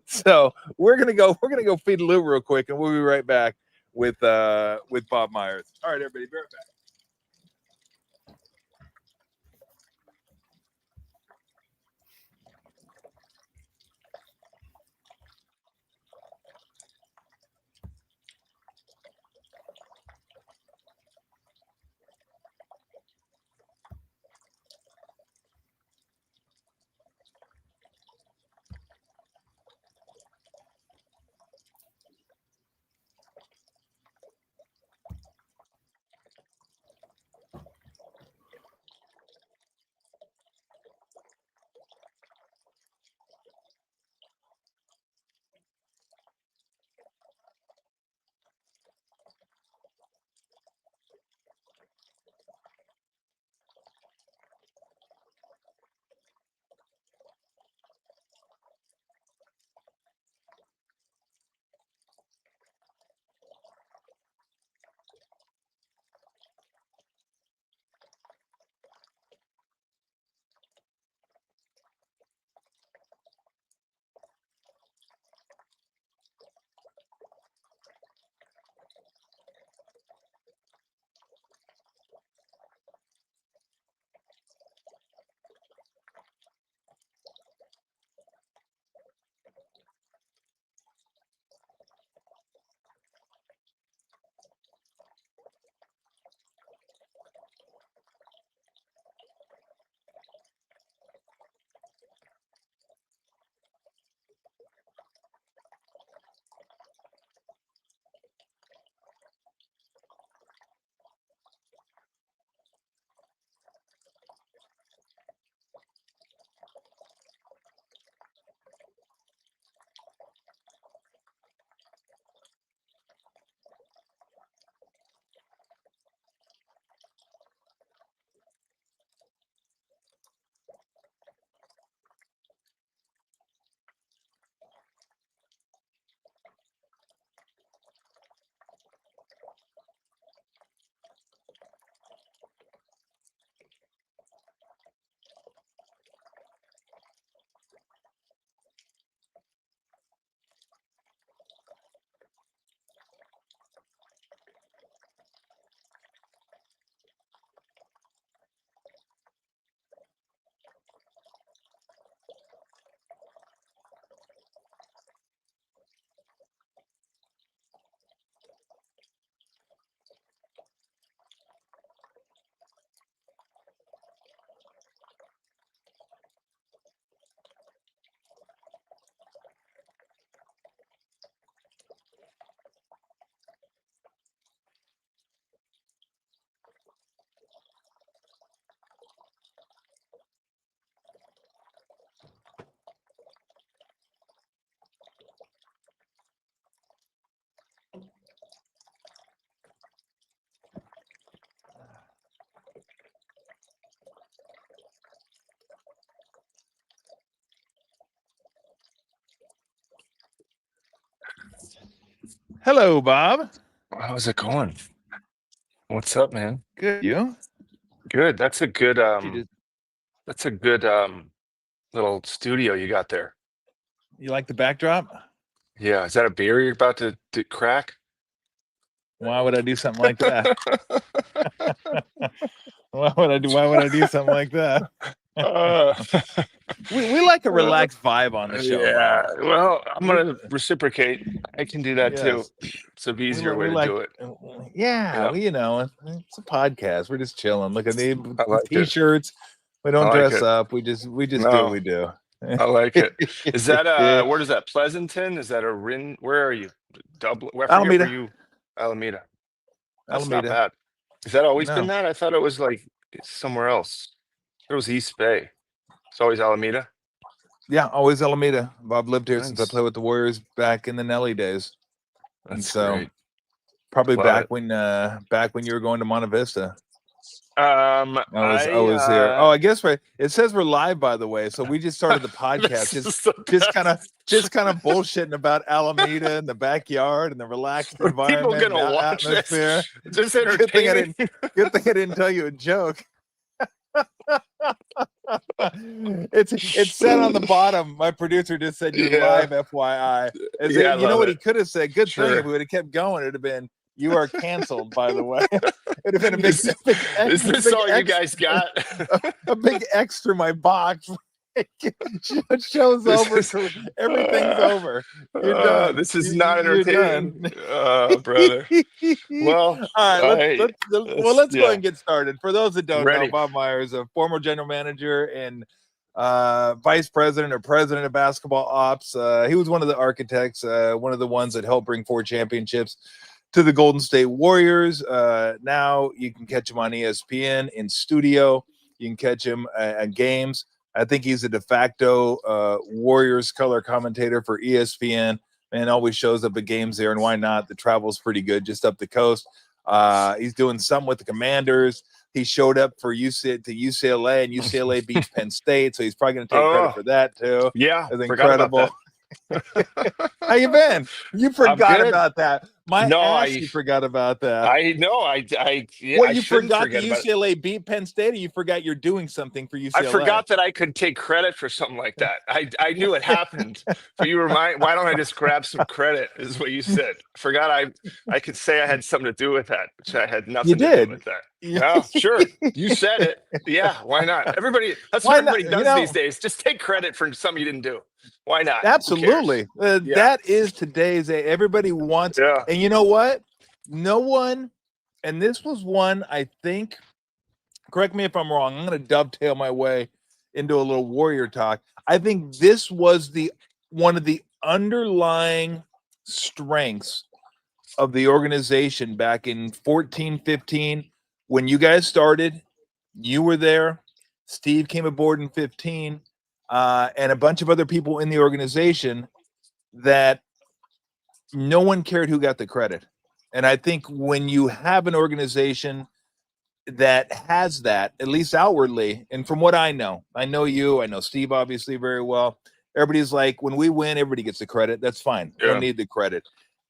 So we're gonna go feed Lou real quick, and we'll be right back with Bob Myers. All right, everybody, be right back. Hello, Bob. How's it going? What's up, man? Good. You? Good. That's a good You little studio you got there. You like the backdrop? Yeah. Is that a beer you're about to crack? Why would I do something like that? Why would I do something like that? Uh, We like a relaxed vibe on the show. yeah. Bob. Well, I'm gonna reciprocate. I can do that too. Yes. It's an We easier li- way we to like, do it. yeah, Yeah. it's a podcast. We're just chilling. Look at I the like it. t-shirts. We I don't like dress it. up. We just do what No, we do. I like it. Is that where is that? Pleasanton? Is that a Rin? Where are you? Dublin? I forget where Alameda? you. Alameda. That's not Alameda. bad. Has that always been No. that? I thought it was like somewhere else. It was East Bay. It's always Alameda. Yeah, always Alameda. Bob lived here since I Nice. played with the Warriors back in the Nelly days. And That's so great. probably Love back it. when you were going to Monte Vista. I I was there. Oh, I guess it says we're live, by the way. So we just started the podcast, this is the just best. kind of bullshitting about Alameda and the backyard and the relaxed Are people environment and gonna watch atmosphere. this? Is this Good thing entertaining? Good thing I didn't tell you a joke. It's said on the bottom. My producer just said you're Yeah. live, FYI. As Yeah, I you know love what it. he could have said? Good thing Sure. if we would have kept going, it'd have been you are canceled, by the way. It'd have been a big, Is this all you guys got? a big X through my box. Show's over. Everything's over. You're done. This is not You're entertaining. done. Brother. Well, all right. Let's go ahead and get started. For those that don't know, Ready. Bob Meyer is a former general manager and vice president or president of basketball ops. He was one of the architects, one of the ones that helped bring 4 championships to the Golden State Warriors. Now you can catch him on ESPN in studio. You can catch him at games. I think he's a de facto Warriors color commentator for ESPN, and always shows up at games there. And why not? The travel's pretty good, just up the coast. He's doing something with the Commanders. He showed up for UCLA, and UCLA beats Penn State, so he's probably going to take credit for that too. Yeah, it's incredible. How you been? You forgot about that. You forgot about that. I know. You forgot that UCLA beat Penn State, or you forgot you're doing something for UCLA? I forgot that I could take credit for something like that. I knew it happened. But you remind, why don't I just grab some credit, is what you said. I forgot I could say I had something to do with that, which I had nothing to do with that. Yeah, sure. You said it. Yeah, why not? That's what everybody does these days. Just take credit for something you didn't do. Why not? Absolutely. That is today's day. Everybody wants. Yeah. And you know what? No one, and this was one, I think, correct me if I'm wrong, I'm going to dovetail my way into a little Warrior talk. I think this was one of the underlying strengths of the organization back in 14, 15. When you guys started, you were there. Steve came aboard in 15. And a bunch of other people in the organization, that no one cared who got the credit. And I think when you have an organization that has that, at least outwardly, and from what I know you, I know Steve obviously very well. Everybody's like, when we win, everybody gets the credit. That's fine. Yeah. Don't need the credit.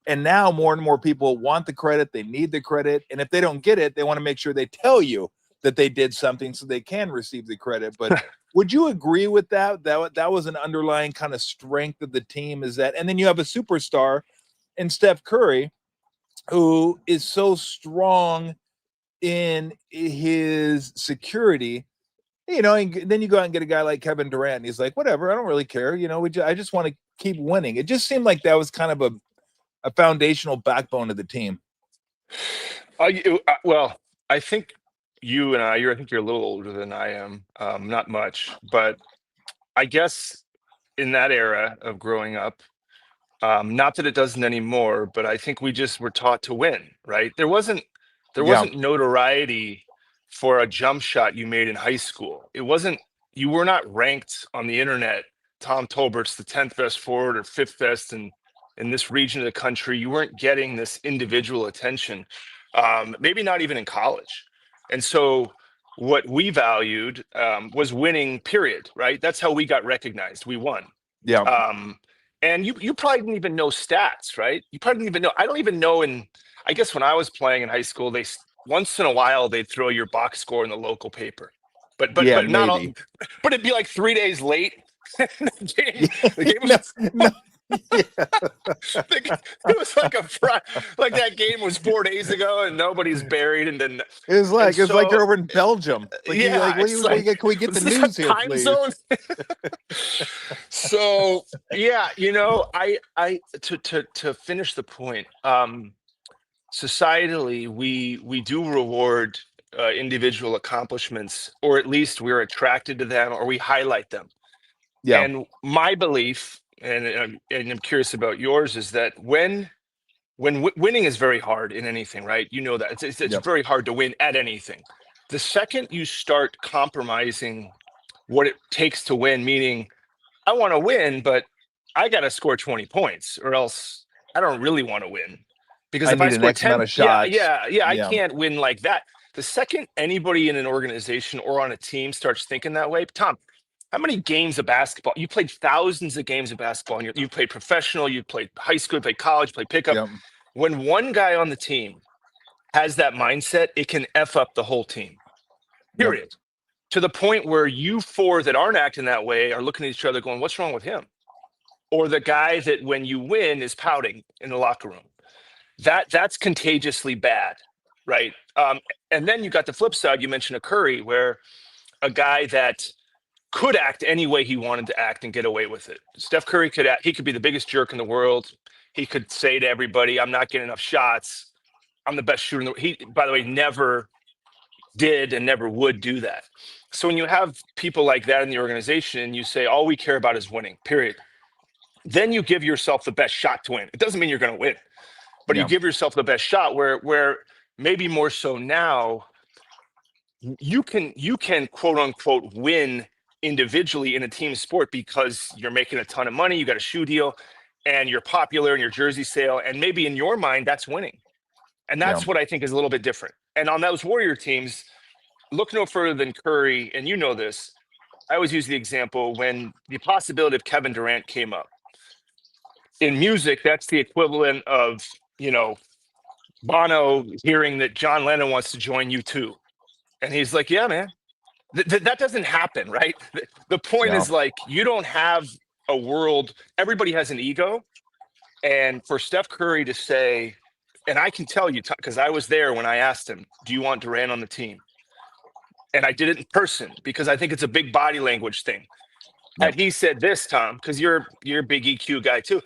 And now more and more people want the credit. They need the credit. And if they don't get it, they want to make sure they tell you that they did something so they can receive the credit. But would you agree with that? That was an underlying kind of strength of the team, is that, and then you have a superstar in Steph Curry, who is so strong in his security, and then you go out and get a guy like Kevin Durant, and he's like, whatever, I don't really care. I just want to keep winning. It just seemed like that was kind of a foundational backbone of the team. Well, I think you and I think you're a little older than I am, not much, but I guess in that era of growing up, not that it doesn't anymore, but I think we just were taught to win, right? There wasn't notoriety for a jump shot you made in high school. You were not ranked on the internet. Tom Tolbert's the 10th best forward or 5th best in this region of the country. You weren't getting this individual attention, maybe not even in college. And so what we valued was winning, period, right? That's how we got recognized. We won. Yeah. And you probably didn't even know stats, right? You probably didn't even know. I don't even know. I guess when I was playing in high school, once in a while they'd throw your box score in the local paper, but Yeah, not all. maybe. But it'd be like 3 days late. The game No, was no. Yeah. it was like like that game was 4 days ago and nobody's buried, and then It's like they're so over in Belgium. Like you yeah, like, it's like, can we get is the this news a here, time please? zone? So yeah, I to finish the point, societally we do reward individual accomplishments, or at least we're attracted to them, or we highlight them. Yeah. And my belief, and I'm curious about yours, is that when winning is very hard in anything, right? You know that it's Yep. very hard to win at anything. The second you start compromising what it takes to win, meaning I want to win, but I got to score 20 points or else I don't really want to win. Because I if I need an score X amount 10, of shots. yeah, I Yeah. can't win like that. The second anybody in an organization or on a team starts thinking that way, Tom, how many games of basketball? You played thousands of games of basketball. And you played professional, you played high school, you played college, you played pickup. Yep. When one guy on the team has that mindset, it can F up the whole team, period. Yep. To the point where you four that aren't acting that way are looking at each other going, what's wrong with him? Or the guy that when you win is pouting in the locker room. That's contagiously bad, right? And then you got the flip side. You mentioned a Curry, where a guy that could act any way he wanted to act and get away with it. Steph Curry could act, he could be the biggest jerk in the world. He could say to everybody, I'm not getting enough shots. I'm the best shooter in the world. He, by the way, never did and never would do that. So when you have people like that in the organization and you say, all we care about is winning, period, then you give yourself the best shot to win. It doesn't mean you're going to win, but you give yourself the best shot where maybe more so now you can quote unquote win individually in a team sport because you're making a ton of money, you got a shoe deal, and you're popular in your jersey sale, and maybe in your mind that's winning. And that's what I think is a little bit different. And on those Warrior teams, look no further than Curry, and you know this, I always use the example when the possibility of Kevin Durant came up. In music, that's the equivalent of, Bono hearing that John Lennon wants to join U2. And he's like, yeah, man, that doesn't happen, right? The point is, like, you don't have a world, everybody has an ego. And for Steph Curry to say, and I can tell you, because I was there when I asked him, do you want Durant on the team? And I did it in person because I think it's a big body language thing. And he said this, Tom, because you're a big EQ guy too.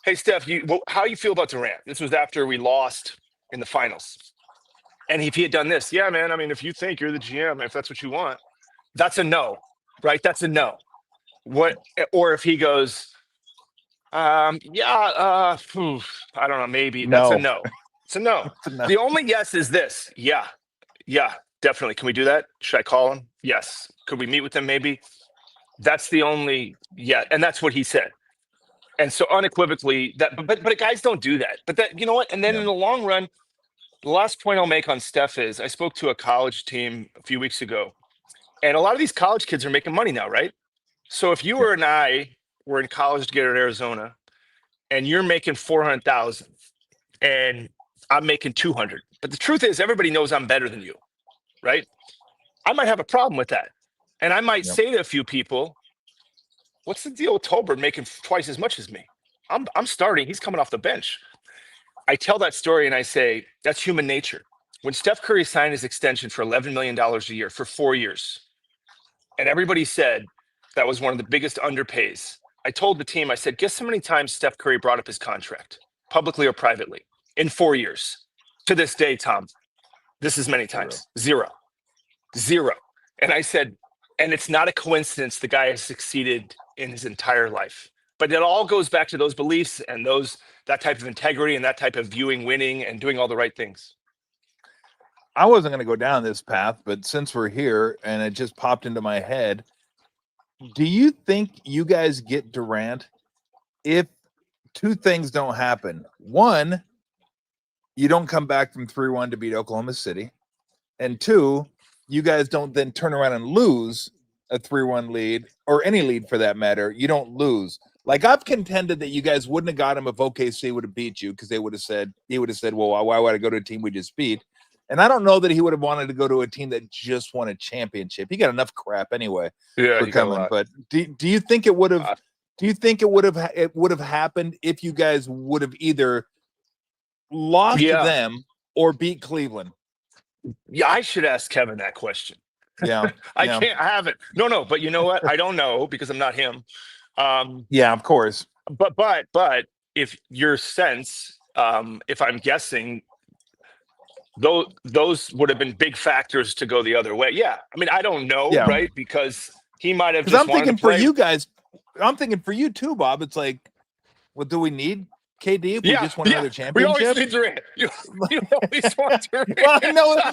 Hey, Steph, how you feel about Durant? This was after we lost in the finals. And if he had done this, yeah, man, I mean, if you think you're the GM, if that's what you want, that's a no, right? That's a no. Or if he goes, I don't know, maybe that's a no. It's a no. The only yes is this. Yeah, definitely. Can we do that? Should I call him? Yes. Could we meet with him? Maybe. That's the only, yeah. And that's what he said. And so unequivocally but guys don't do that. But that, you know what? And then in the long run, the last point I'll make on Steph is I spoke to a college team a few weeks ago, and a lot of these college kids are making money now, right? So if you and I were in college together in Arizona and you're making 400,000 and I'm making 200, but the truth is everybody knows I'm better than you, right? I might have a problem with that. And I might say to a few people, what's the deal with Tolbert making twice as much as me? I'm starting. He's coming off the bench. I tell that story and I say, that's human nature. When Steph Curry signed his extension for $11 million a year for 4 years, and everybody said that was one of the biggest underpays, I told the team, I said, guess how many times Steph Curry brought up his contract, publicly or privately, in 4 years? To this day, Tom, this is many times. Zero. And I said, and it's not a coincidence the guy has succeeded in his entire life. But it all goes back to those beliefs and that type of integrity and that type of viewing winning and doing all the right things. I wasn't going to go down this path, but since we're here and it just popped into my head, do you think you guys get Durant if two things don't happen? One, you don't come back from 3-1 to beat Oklahoma City. And two, you guys don't then turn around and lose a 3-1 lead or any lead for that matter. You don't lose. Like I've contended that you guys wouldn't have got him if OKC would have beat you because he would have said, well, why would I go to a team we just beat? And I don't know that he would have wanted to go to a team that just won a championship. He got enough crap anyway for coming. But do you think it would have? Do you think it would have happened if you guys would have either lost to them or beat Cleveland? Yeah, I should ask Kevin that question. Yeah, I haven't. No, but you know what? I don't know because I'm not him. Yeah, of course. But if your sense, if I'm guessing, those would have been big factors to go the other way. Yeah, I mean, I don't know, right? Because he might have. Because I'm thinking for you guys, I'm thinking for you too, Bob. It's like, what do we need? KD, if we just won another championship, we always need Durant. You always want Durant. Well,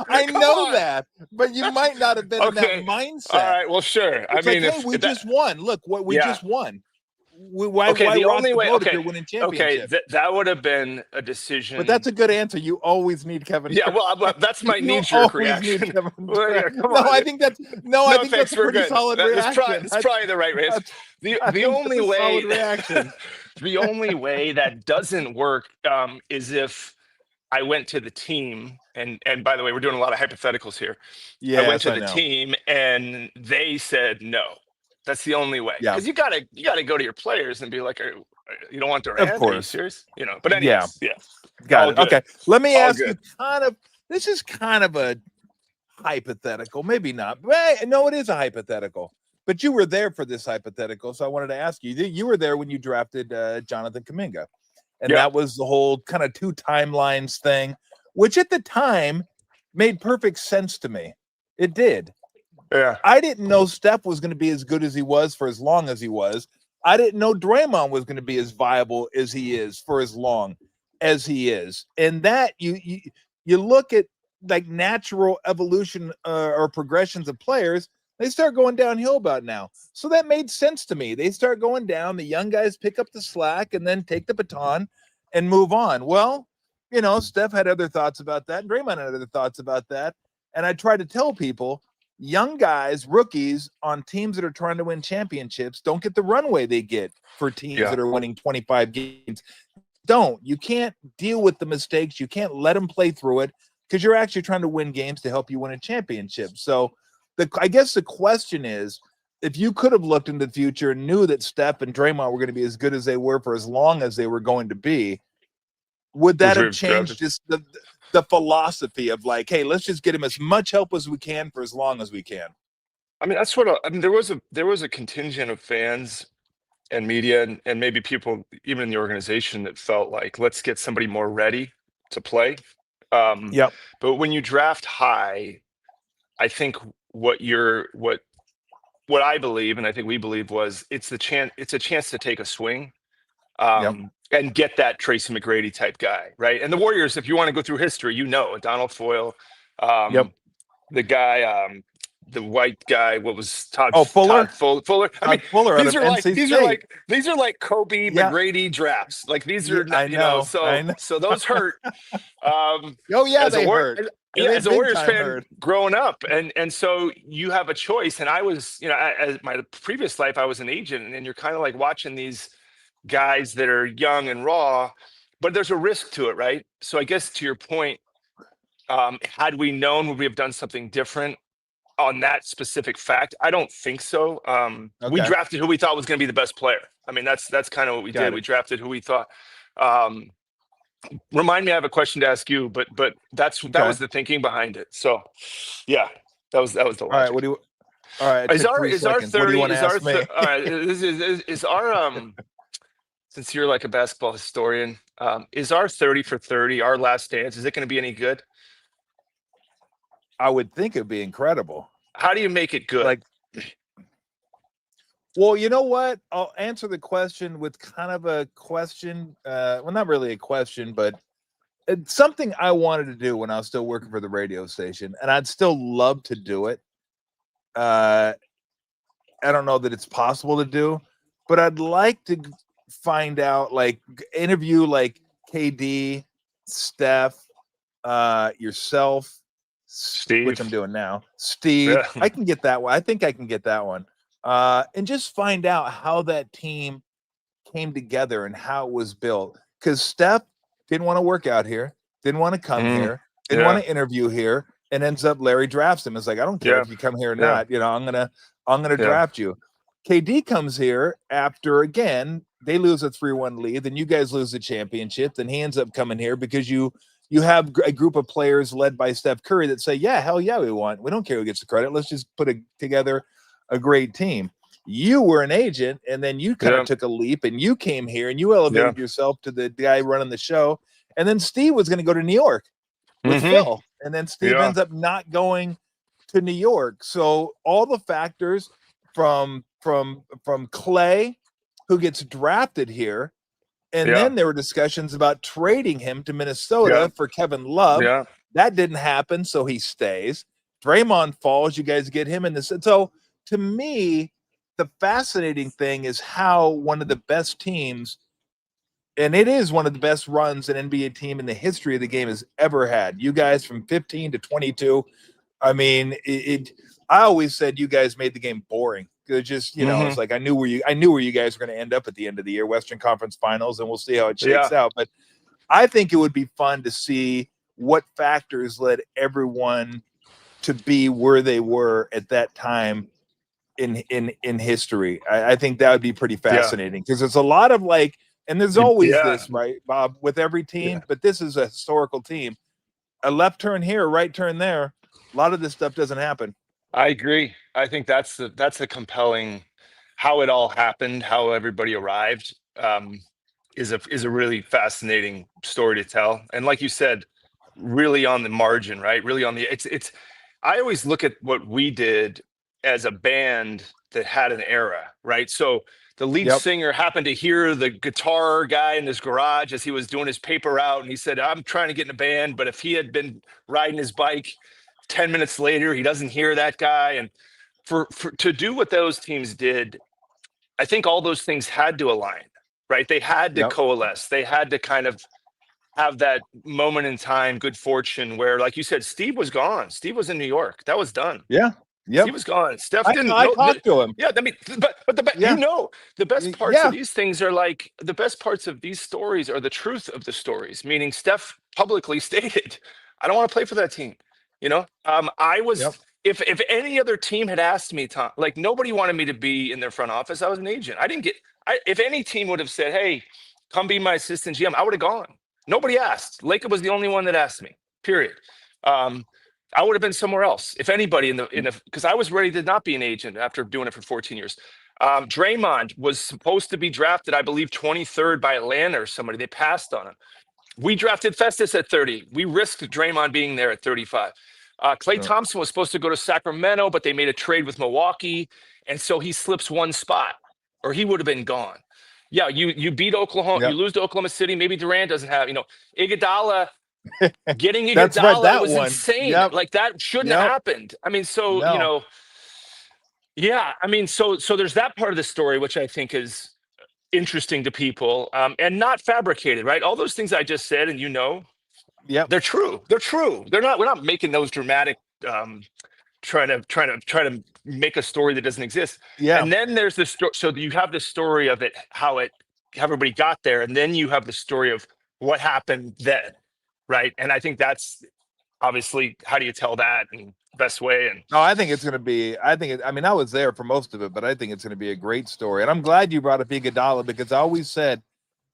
I know that, but you might not have been in that mindset. All right, well, sure. It's hey, we just won. Look, what we just won. Why the only way? If you're winning championship? Okay, that would have been a decision. But that's a good answer. You always need Kevin. Yeah, well, that's my knee-jerk reaction. I think that's a pretty solid reaction. That's probably the right reaction. The only way reaction. The only way that doesn't work is if I went to the team, and by the way, we're doing a lot of hypotheticals here. Yeah, I went to the team and they said no. That's the only way. Yeah, because you gotta go to your players and be like, you don't want Durant? Of course. Are you serious? But anyways, yeah. Got it. Okay, let me ask you. This is kind of a hypothetical, maybe not. No, it is a hypothetical. But you were there for this hypothetical, so I wanted to ask you. You were there when you drafted Jonathan Kuminga, and that was the whole kind of two timelines thing, which at the time made perfect sense to me. It did. Yeah. I didn't know Steph was going to be as good as he was for as long as he was. I didn't know Draymond was going to be as viable as he is for as long as he is. And that you look at like natural evolution or progressions of players. They start going downhill about now. So that made sense to me. They start going down. The young guys pick up the slack and then take the baton and move on. Well, Steph had other thoughts about that. And Draymond had other thoughts about that. And I try to tell people, young guys, rookies on teams that are trying to win championships don't get the runway they get for teams that are winning 25 games. You can't deal with the mistakes. You can't let them play through it because you're actually trying to win games to help you win a championship. So I guess the question is, if you could have looked into the future and knew that Steph and Draymond were going to be as good as they were for as long as they were going to be, would that have changed just the philosophy of like, hey, let's just get him as much help as we can for as long as we can? I mean, there was a contingent of fans and media and maybe people even in the organization that felt like, let's get somebody more ready to play. But when you draft high, I think what I believe, and I think we believe, was it's a chance to take a swing and get that Tracy McGrady type guy, right? And the Warriors, if you want to go through history, Donald Foyle, the guy, the white guy, what was Fuller? Fuller. I mean, Fuller these are like Kobe McGrady drafts. Like these are, so those hurt. They hurt. As a Warriors fan growing up, and so you have a choice. And I was, as my previous life, I was an agent, and you're kind of like watching these guys that are young and raw, but there's a risk to it, right? So I guess to your point, had we known, would we have done something different on that specific fact? I don't think so. We drafted who we thought was going to be the best player. I mean, that's kind of what we did. We drafted who we thought. Remind me, I have a question to ask you, but that was the thinking behind it. So, yeah, that was the logic. All right, all right. Is our 30? Is our since you're like a basketball historian, is our 30 for 30, our last dance, is it going to be any good? I would think it'd be incredible. How do you make it good? Well, you know what? I'll answer the question with kind of a question. Well, not really a question, but it's something I wanted to do when I was still working for the radio station, and I'd still love to do it. I don't know that it's possible to do, but I'd like to find out, interview KD, Steph, yourself, Steve, which I'm doing now. Steve, yeah. I can get that one. I think I can get that one. And just find out how that team came together and how it was built. Because Steph didn't want to work out here, didn't want to come here, didn't want to interview here, and ends up Larry drafts him. It's like, I don't care if you come here or not. You know, I'm gonna draft you. KD comes here after, again, they lose a 3-1 lead, then you guys lose the championship, then he ends up coming here because you have a group of players led by Steph Curry that say, yeah, hell yeah, we don't care who gets the credit. Let's just put together a great team. You were an agent, and then you kind of took a leap, and you came here, and you elevated yourself to the guy running the show. And then Steve was going to go to New York with Phil, and then Steve ends up not going to New York. So all the factors from Clay, who gets drafted here, and then there were discussions about trading him to Minnesota for Kevin Love. Yeah. That didn't happen, so he stays. Draymond falls, you guys get him in this. So to me, the fascinating thing is how one of the best teams, and it is one of the best runs an NBA team in the history of the game has ever had. You guys from 15 to 22. I mean, I always said you guys made the game boring. It just, you know, it's like I knew where you guys were going to end up at the end of the year, Western Conference Finals, and we'll see how it shakes out. But I think it would be fun to see what factors led everyone to be where they were at that time in history. I think that would be pretty fascinating because it's a lot of like, and there's always this, right, Bob, with every team, but this is a historical team. A left turn here, a right turn there. A lot of this stuff doesn't happen. I agree. I think that's the compelling, how it all happened, how everybody arrived, is a really fascinating story to tell. And like you said, really on the margin, right? Really on the it's. I always look at what we did as a band that had an era, right? So the lead singer happened to hear the guitar guy in his garage as he was doing his paper route, and he said, "I'm trying to get in a band," but if he had been riding his bike 10 minutes later, he doesn't hear that guy. And for to do what those teams did, I think all those things had to align, right? They had to coalesce. They had to kind of have that moment in time, good fortune, where, like you said, Steve was gone. Steve was in New York. That was done. Yeah. He was gone. Steph didn't. I talked to him. Yeah, I mean, but you know, the best parts of these things are like the best parts of these stories are the truth of the stories. Meaning, Steph publicly stated, "I don't want to play for that team." You know, I was. If any other team had asked me, Tom, like nobody wanted me to be in their front office. I was an agent. I didn't get. If any team would have said, "Hey, come be my assistant GM," I would have gone. Nobody asked. Laker was the only one that asked me. Period. I would have been somewhere else. If anybody in the because I was ready to not be an agent after doing it for 14 years. Draymond was supposed to be drafted, I believe, 23rd by Atlanta or somebody. They passed on him. We drafted Festus at 30. We risked Draymond being there at 35. Klay Thompson was supposed to go to Sacramento, but they made a trade with Milwaukee, and so he slips one spot, or he would have been gone. Yeah, you beat Oklahoma, you lose to Oklahoma City. Maybe Durant doesn't have, Iguodala. Getting Iguodala was insane. Like that shouldn't have happened. I mean, so I mean, so there's that part of the story which I think is interesting to people, and not fabricated, right? All those things I just said, and they're true. They're true. We're not making those dramatic, trying to make a story that doesn't exist. Yeah. And then there's this story. So you have the story of it, how everybody got there, and then you have the story of what happened then. Right. And I think that's obviously, how do you tell that in the best way? And no, I think it's going to be, I mean, I was there for most of it, but I think it's going to be a great story. And I'm glad you brought up Iguodala, because I always said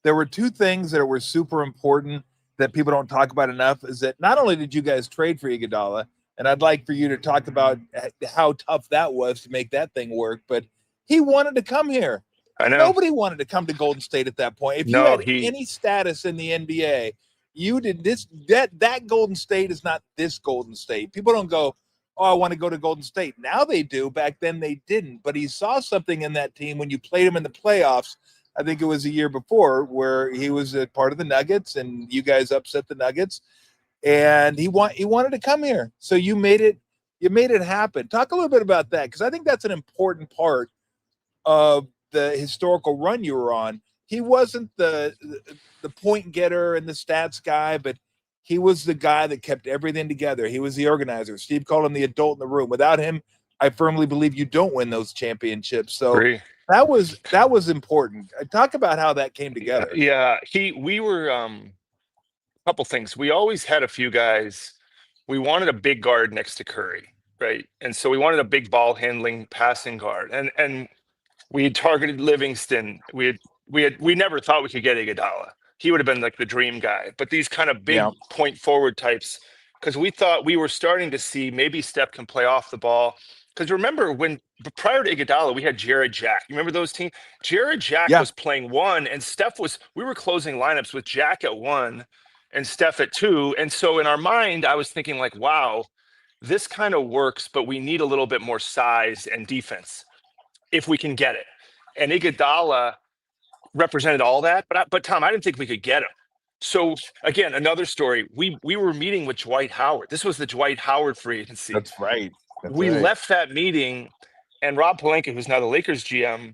there were two things that were super important that people don't talk about enough, is that not only did you guys trade for Iguodala, and I'd like for you to talk about how tough that was to make that thing work, but he wanted to come here. I know. Nobody wanted to come to Golden State at that point. If you had any status in the NBA, you did this. That Golden State is not this Golden State. People don't go, "Oh, I want to go to Golden State." Now they do. Back then they didn't. But he saw something in that team when you played him in the playoffs. I think it was a year before, where he was a part of the Nuggets, and you guys upset the Nuggets, and he wanted to come here. So you made it happen. Talk a little bit about that, because I think that's an important part of the historical run you were on. He wasn't the point getter and the stats guy, but he was the guy that kept everything together. He was the organizer. Steve called him the adult in the room. Without him, I firmly believe you don't win those championships. So That was important. Talk about how that came together. Yeah, we were a couple things. We always had a few guys. We wanted a big guard next to Curry, right? And so we wanted a big ball handling passing guard. And we had targeted Livingston. We never thought we could get Iguodala. He would have been like the dream guy. But these kind of big point forward types, because we thought we were starting to see maybe Steph can play off the ball. Because remember prior to Iguodala, we had Jared Jack. You remember those teams? Jared Jack was playing one, and we were closing lineups with Jack at one and Steph at two. And so in our mind, I was thinking like, wow, this kind of works, but we need a little bit more size and defense if we can get it. And Iguodala represented all that, but Tom, I didn't think we could get him. So again, another story. We were meeting with Dwight Howard. This was the Dwight Howard free agency. That's right. We left that meeting, and Rob Pelinka, who's now the Lakers GM,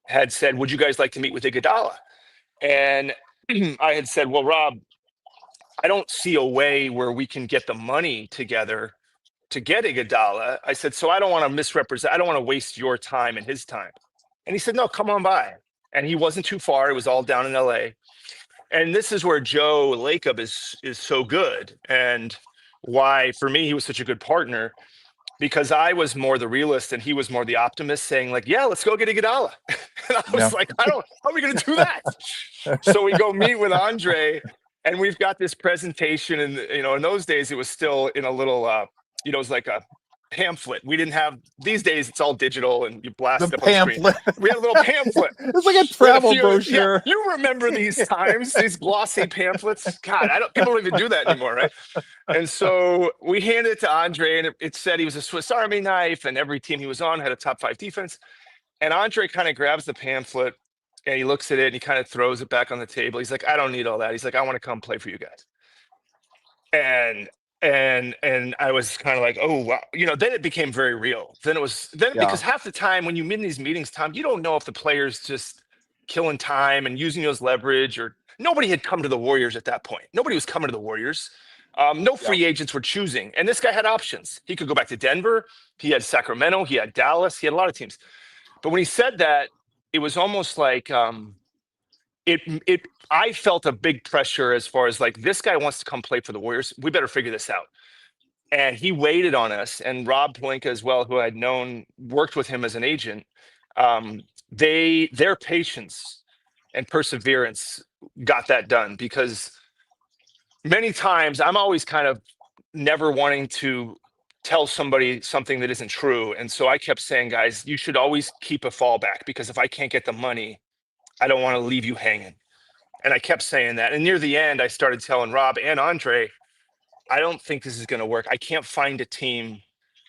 had said, "Would you guys like to meet with Iguodala?" And I had said, "Well, Rob, I don't see a way where we can get the money together to get Iguodala." I said, "So I don't want to misrepresent. I don't want to waste your time and his time." And he said, "No, come on by." And he wasn't too far. It was all down in LA. And this is where Joe Lacob is so good, and why for me he was such a good partner, because I was more the realist and he was more the optimist, saying like, "Yeah, let's go get Iguodala." And I was like, how are we going to do that? So we go meet with Andre, and we've got this presentation, and in those days it was still in a little it was like a pamphlet. We didn't have, these days it's all digital and you blast it up on screen. We had a little pamphlet. It's like a travel brochure. Yeah, you remember these times, these glossy pamphlets. God, people don't even do that anymore, right? And so we handed it to Andre, and it said he was a Swiss Army knife, and every team he was on had a top 5 defense. And Andre kind of grabs the pamphlet and he looks at it and he kind of throws it back on the table. He's like, "I don't need all that." He's like, "I want to come play for you guys." And I was kind of like, oh wow, then it became very real. Because half the time when you meet in these meetings, Tom, you don't know if the player's just killing time and using those leverage, or nobody had come to the Warriors at that point. Nobody was coming to the Warriors. No free agents were choosing, and this guy had options. He could go back to Denver. He had Sacramento. He had Dallas. He had a lot of teams. But when he said that, it was almost like I felt a big pressure as far as like, this guy wants to come play for the Warriors. We better figure this out. And he waited on us, and Rob Pelinka as well, who I'd known, worked with him as an agent. Their patience and perseverance got that done, because many times I'm always kind of never wanting to tell somebody something that isn't true. And so I kept saying, guys, you should always keep a fallback, because if I can't get the money, I don't want to leave you hanging. And I kept saying that. And near the end, I started telling Rob and Andre, I don't think this is going to work. I can't find a team,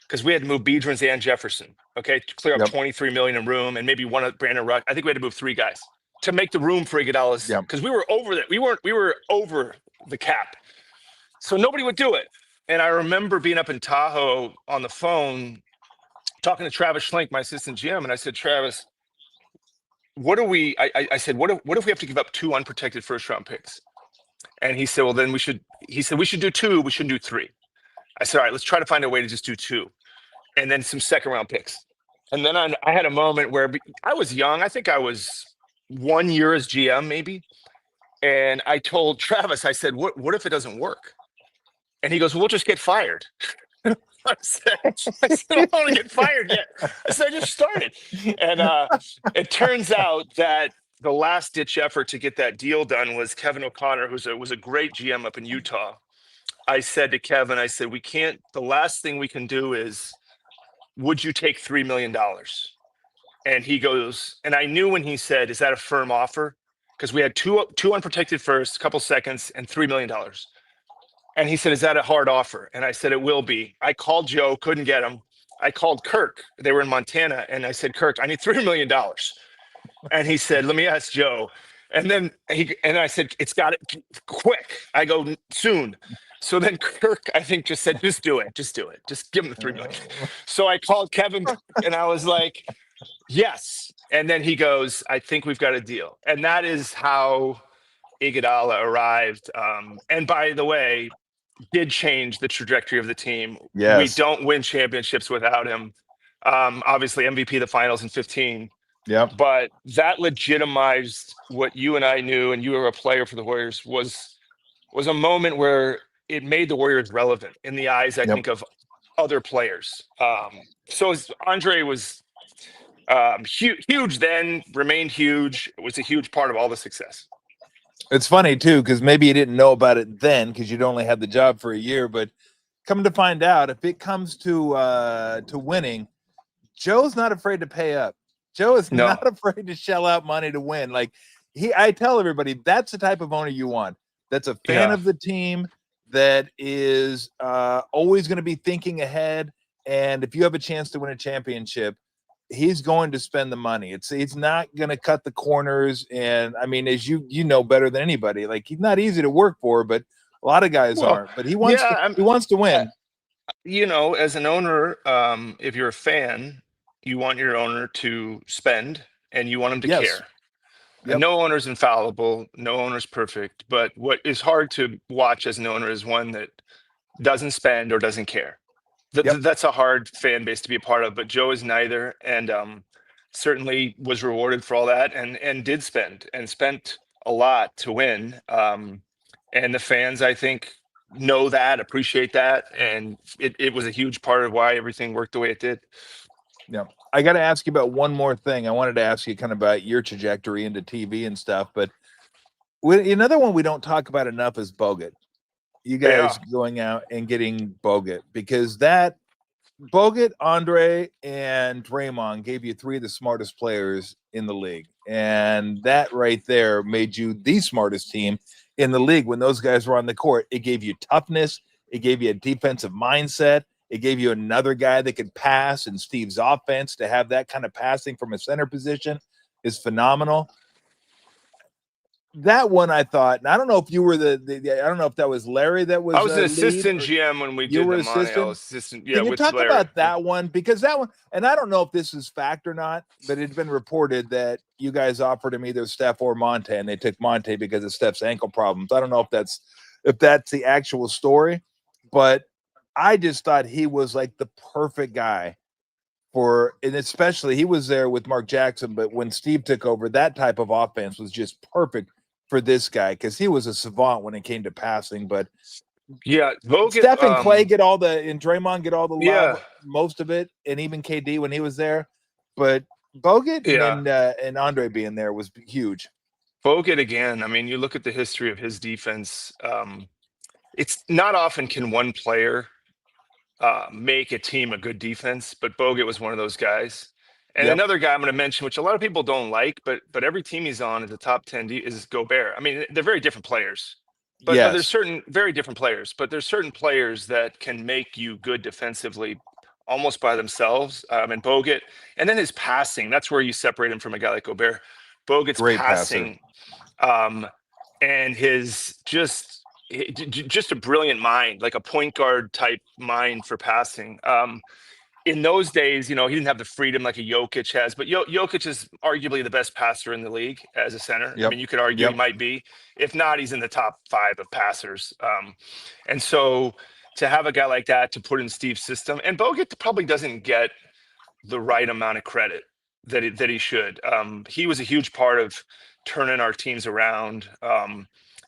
because we had to move Biedrins and Jefferson, to clear up $23 million in room, and maybe one of Brandon Rush. I think we had to move 3 guys to make the room for Iguodala's, because we were over that. We were over the cap. So nobody would do it. And I remember being up in Tahoe on the phone, talking to Travis Schlenk, my assistant GM, and I said, "Travis, what do we?" I said, "What if we have to give up 2 unprotected first-round picks?" And he said, "Well, then we should." He said, "We should do 2. We shouldn't do 3." I said, "All right, let's try to find a way to just do 2, and then some second-round picks." And then I had a moment where I was young. I think I was 1 year as GM, maybe. And I told Travis, I said, "What if it doesn't work?" And he goes, "We'll just get fired." I said, "I don't want to get fired yet." I said, "I just started." And it turns out that the last ditch effort to get that deal done was Kevin O'Connor, who was a great GM up in Utah. I said to Kevin, I said, the last thing we can do is, would you take $3 million? And he goes, and I knew when he said, "Is that a firm offer?" Because we had two unprotected first, a couple seconds, and $3 million. And he said, "Is that a hard offer?" And I said, "It will be." I called Joe, couldn't get him. I called Kirk. They were in Montana. And I said, "Kirk, I need $3 million. And he said, "Let me ask Joe." And then I said, "It's got it quick." I go, "Soon." So then Kirk, I think, just said, "Just do it. Just do it. Just give him the $3 million." So I called Kevin, and I was like, "Yes." And then he goes, "I think we've got a deal." And that is how Iguodala arrived. And by the way, did change the trajectory of the team. Yes. We don't win championships without him. Obviously MVP of the finals in 15, Yep. But that legitimized what you and I knew, and you were a player for the Warriors, was a moment where it made the Warriors relevant in the eyes, I Yep. think, of other players. So Andre was huge then, remained huge. It was a huge part of all the success. It's funny too, because maybe you didn't know about it then because you'd only had the job for a year, but coming to find out, if it comes to winning, Joe's not afraid to pay up. Joe is No. not afraid to shell out money to win. Like I tell everybody, that's the type of owner you want. That's a fan Yeah. of the team, that is always going to be thinking ahead. And if you have a chance to win a championship, he's going to spend the money. He's not going to cut the corners. And I mean, as you know better than anybody, like he's not easy to work for, but a lot of guys aren't. But he wants to win. You know, as an owner, if you're a fan, you want your owner to spend and you want him to care. Yep. No owner's infallible, no owner's perfect, but what is hard to watch as an owner is one that doesn't spend or doesn't care. That's a hard fan base to be a part of, but Joe is neither, and certainly was rewarded for all that, and did spend and spent a lot to win. And the fans, I think, know that, appreciate that, and it was a huge part of why everything worked the way it did. Yeah. I got to ask you about one more thing. I wanted to ask you kind of about your trajectory into TV and stuff, but another one we don't talk about enough is Bogut. You guys going out and getting Bogut, because that Bogut, Andre, and Draymond gave you three of the smartest players in the league. And that right there made you the smartest team in the league when those guys were on the court. It gave you toughness. It gave you a defensive mindset. It gave you another guy that could pass, and Steve's offense, to have that kind of passing from a center position is phenomenal. That one, I thought, and I don't know if you were I don't know if that was Larry that was. I was an assistant GM when we did the Monreal assistant. Yeah, can you talk about that one? Because that one, and I don't know if this is fact or not, but it's been reported that you guys offered him either Steph or Monte, and they took Monte because of Steph's ankle problems. I don't know if that's the actual story, but I just thought he was like the perfect guy and especially he was there with Mark Jackson, but when Steve took over, that type of offense was just perfect for this guy because he was a savant when it came to passing. But Steph and Clay get all and Draymond get all the love, most of it, and even KD when he was there. But Bogut and Andre being there was huge. Bogut again. I mean, you look at the history of his defense. It's not often can one player make a team a good defense, but Bogut was one of those guys. And another guy I'm going to mention, which a lot of people don't like, but every team he's on is a top 10 is Gobert. I mean, they're very different players, but there's certain very different players, but there's certain players that can make you good defensively almost by themselves. And Bogut, and then his passing, that's where you separate him from a guy like Gobert. Bogut's passing, and his just a brilliant mind, like a point guard type mind for passing. In those days, you know, he didn't have the freedom like a Jokic has, but Jokic is arguably the best passer in the league as a center. I mean, you could argue he might be. If not, he's in the top 5 of passers. And so to have a guy like that to put in Steve's system, and Bogut probably doesn't get the right amount of credit that he should. He was a huge part of turning our teams around.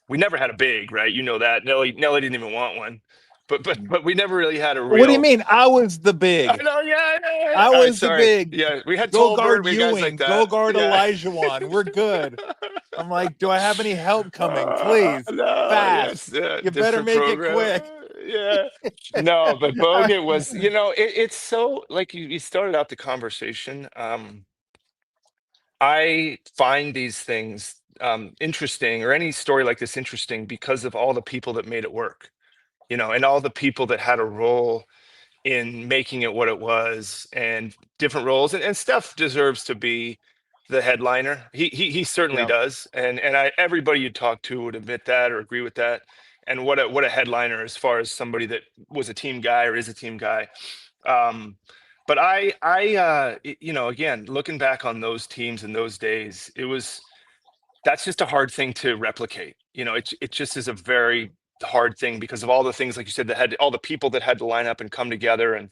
We never had a big, right? You know that. Nelly didn't even want one. But we never really had a real. What do you mean? I was the big. I know, I was the big. Yeah, we had Go Tolbert, guard we Ewing. guys like that. Go guard Olajuwon. We're good. I'm like, do I have any help coming? Please, no, fast. You better make it quick. Yeah. No, but Bogut was. You know, it's so like you started out the conversation. I find these things interesting, or any story like this interesting, because of all the people that made it work. You know, and all the people that had a role in making it what it was, and different roles. And Steph deserves to be the headliner. He certainly does. And everybody you talk to would admit that or agree with that. And what a headliner, as far as somebody that was a team guy or is a team guy. But you know, again, looking back on those teams in those days, that's just a hard thing to replicate. You know, it just is a very hard thing because of all the things, like you said, all the people that had to line up and come together. And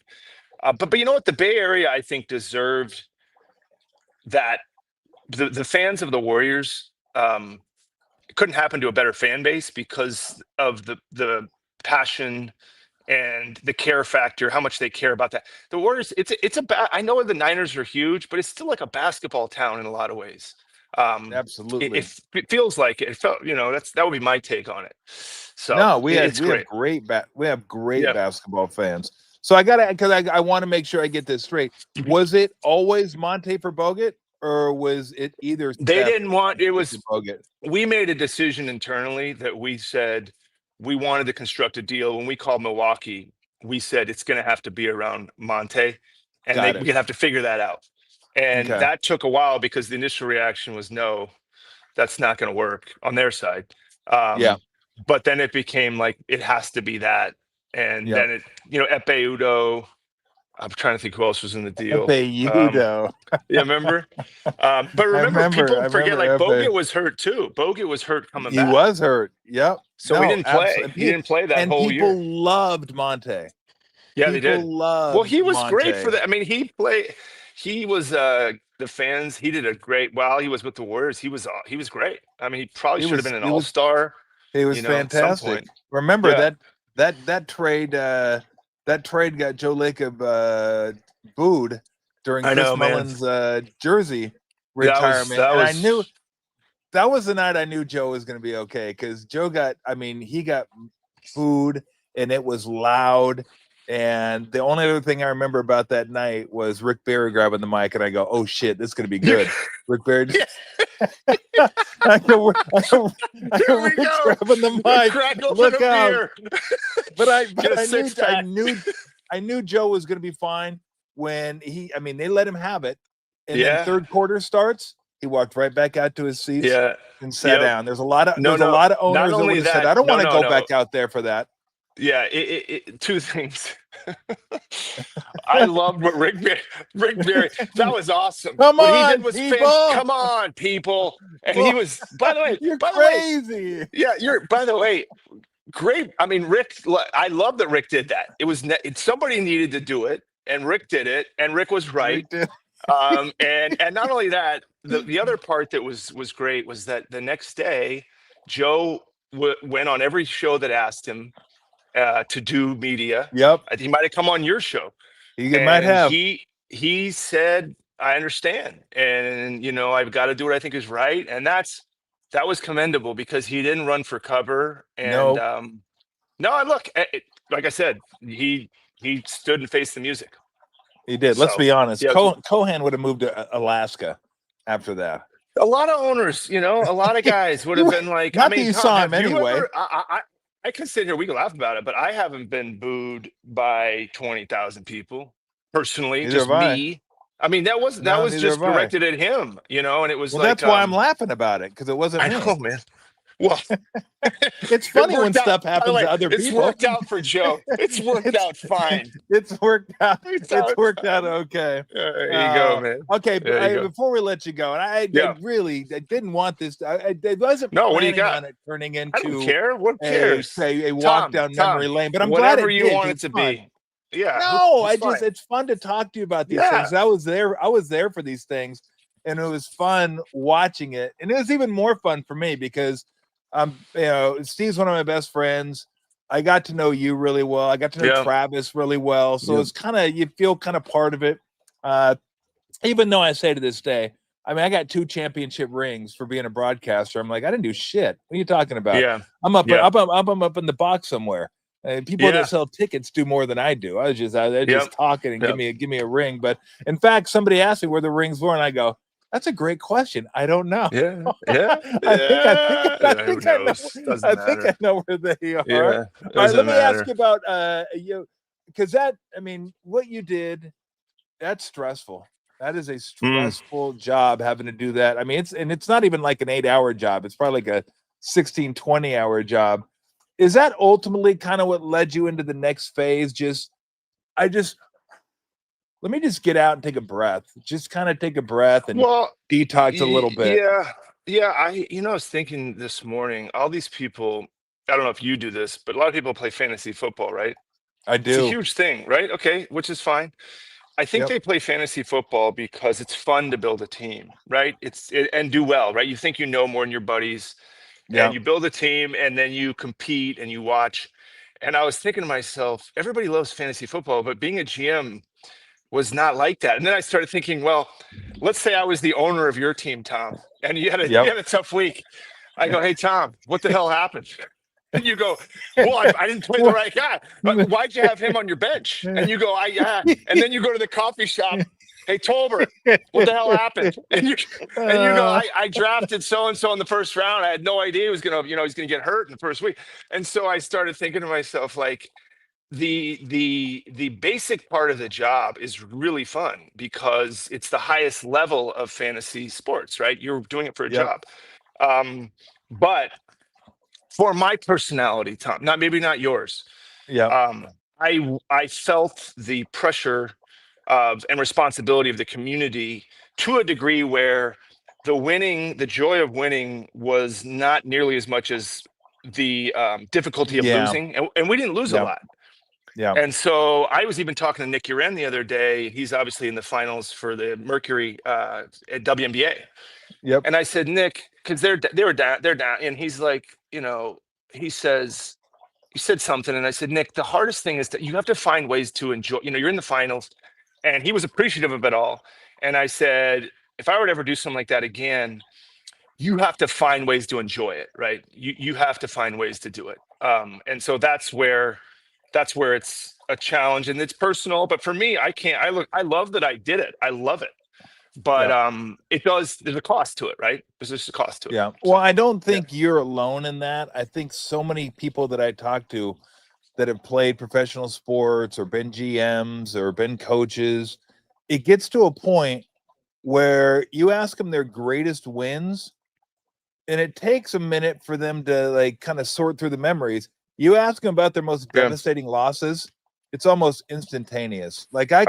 but you know what, the Bay Area, I think, deserved that the fans of the Warriors, it couldn't happen to a better fan base because of the passion and the care factor, how much they care about that. The Warriors, I know the Niners are huge, but it's still like a basketball town in a lot of ways. Absolutely. It feels like it. It felt, that would be my take on it. So No, it's we have great. great Yeah. basketball fans. So I gotta, because I want to make sure I get this straight. Was it always Monte for Bogut, or was it either They Steph didn't want it or was Bogut? We made a decision internally that we said we wanted to construct a deal. When we called Milwaukee, we said it's going to have to be around Monte, and Got we're it. going to have to figure that out. And Okay. that took a while because the initial reaction was no, that's not going to work on their side. Yeah. But then it became like it has to be that, and Yeah. then Epe Udo. I'm trying to think who else was in the deal. Udo. Yeah, remember? But remember, people forget like Epe. Bogut was hurt too. Bogut was hurt coming He back. was hurt. Yep. So he didn't play. He didn't play that whole year. And people loved Monte. Yeah, they did. Loved He was Monte. great for that. I mean, he was the fans. He did a great while he was with the Warriors. He was great. I mean, he probably should have been an all-star. He was fantastic. Remember that trade got Joe Lacob booed during Chris Mullin's jersey retirement. I knew that was the night I knew Joe was going to be okay, because Joe he got booed and it was loud. And the only other thing I remember about that night was Rick Barry grabbing the mic, and I go, "Oh shit, this is going to be good." Rick Barry just I go, Rick's grabbing the mic. Look out! But I knew Joe was going to be fine when they let him have it, and then third quarter starts. He walked right back out to his seats and sat down. There's a lot of owners that would have said, "I don't want to go back out there for that." Yeah, two things. I loved what Rick Barry. That was awesome. Come what on, he did was come on, people. And he was, by the way, you're crazy. By the way, great. I mean, Rick. I love that Rick did that. Somebody needed to do it, and Rick did it, and Rick was right. And not only that, the other part that was great was that the next day, Joe went on every show that asked him to do media. Yep. He might have come on your show. Might have. He said, "I understand, and I've got to do what I think is right," and that was commendable because he didn't run for cover. And look, like I said, he stood and faced the music. He did. Let's be honest. Cohan would have moved to Alaska after that. A lot of owners, a lot of guys would have been like, not that you saw him anyway. I can sit here, we can laugh about it, but I haven't been booed by 20,000 people personally. Just me. I mean, that was just directed at him, and it was that's why I'm laughing about it, because it wasn't me. I know, man. Well, it's funny when stuff happens to other people. It's worked out for Joe. It's worked out fine. It's worked out. It's worked out okay. There you go, man. Okay, before we let you go, and I didn't want this. I wasn't planning on it turning into. I don't care. What cares? A walk down memory lane, but I'm glad whatever you want it to be. Yeah. No, it's fun to talk to you about these things. I was there for these things, and it was fun watching it, and it was even more fun for me because. Steve's one of my best friends. I got to know you really well. I got to know Travis really well. So it's kind of, you feel kind of part of it. Even though I say to this day, I got 2 championship rings for being a broadcaster. I'm like, I didn't do shit. What are you talking about? Yeah. I'm up in the box somewhere. People that sell tickets do more than I do. I was just talking and give me a ring. But in fact, somebody asked me where the rings were, and I go, "That's a great question. I don't know." Yeah. I think I know where they are. Yeah, all right, let me ask you about because what you did, that's stressful. That is a stressful job, having to do that. It's not even like an 8-hour job. It's probably like a 16, 20-hour job. Is that ultimately kind of what led you into the next phase? Let me just get out and take a breath. Just kind of take a breath and detox a little bit. Yeah. I was thinking this morning, all these people, I don't know if you do this, but a lot of people play fantasy football, right? I do. It's a huge thing, right? Okay, which is fine. I think they play fantasy football because it's fun to build a team, right? And do well, right? You think you know more than your buddies, and you build a team, and then you compete and you watch. And I was thinking to myself, everybody loves fantasy football, but being a GM was not like that. And then I started thinking, well, let's say I was the owner of your team, Tom, and you had a tough week. I go, hey Tom, what the hell happened? And you go, well, I didn't play the right guy. Why'd you have him on your bench? And you go, and then you go to the coffee shop. Hey, Tolbert, what the hell happened? And you go, I drafted so-and-so in the first round. I had no idea he was going to, he's going to get hurt in the first week. And so I started thinking to myself, like, the basic part of the job is really fun because it's the highest level of fantasy sports, right? You're doing it for a job. But for my personality, Tom, maybe not yours. I felt the pressure and responsibility of the community to a degree where the joy of winning was not nearly as much as the difficulty of losing. And we didn't lose a lot. And so I was even talking to Nick Uren the other day. He's obviously in the finals for the Mercury at WNBA. And I said, Nick, because they're down, and he's like, he said something, and I said, Nick, the hardest thing is that you have to find ways to enjoy. You're in the finals, and he was appreciative of it all. And I said, if I were to ever do something like that again, you have to find ways to enjoy it, right? You have to find ways to do it. And so that's where it's a challenge, and it's personal. But for me, I love that I did it. I love it. But there's a cost to it, right? There's just a cost to it. Yeah. Well, I don't think you're alone in that. I think so many people that I talk to that have played professional sports or been GMs or been coaches, it gets to a point where you ask them their greatest wins, and it takes a minute for them to like kind of sort through the memories. You ask them about their most devastating losses, it's almost instantaneous. Like I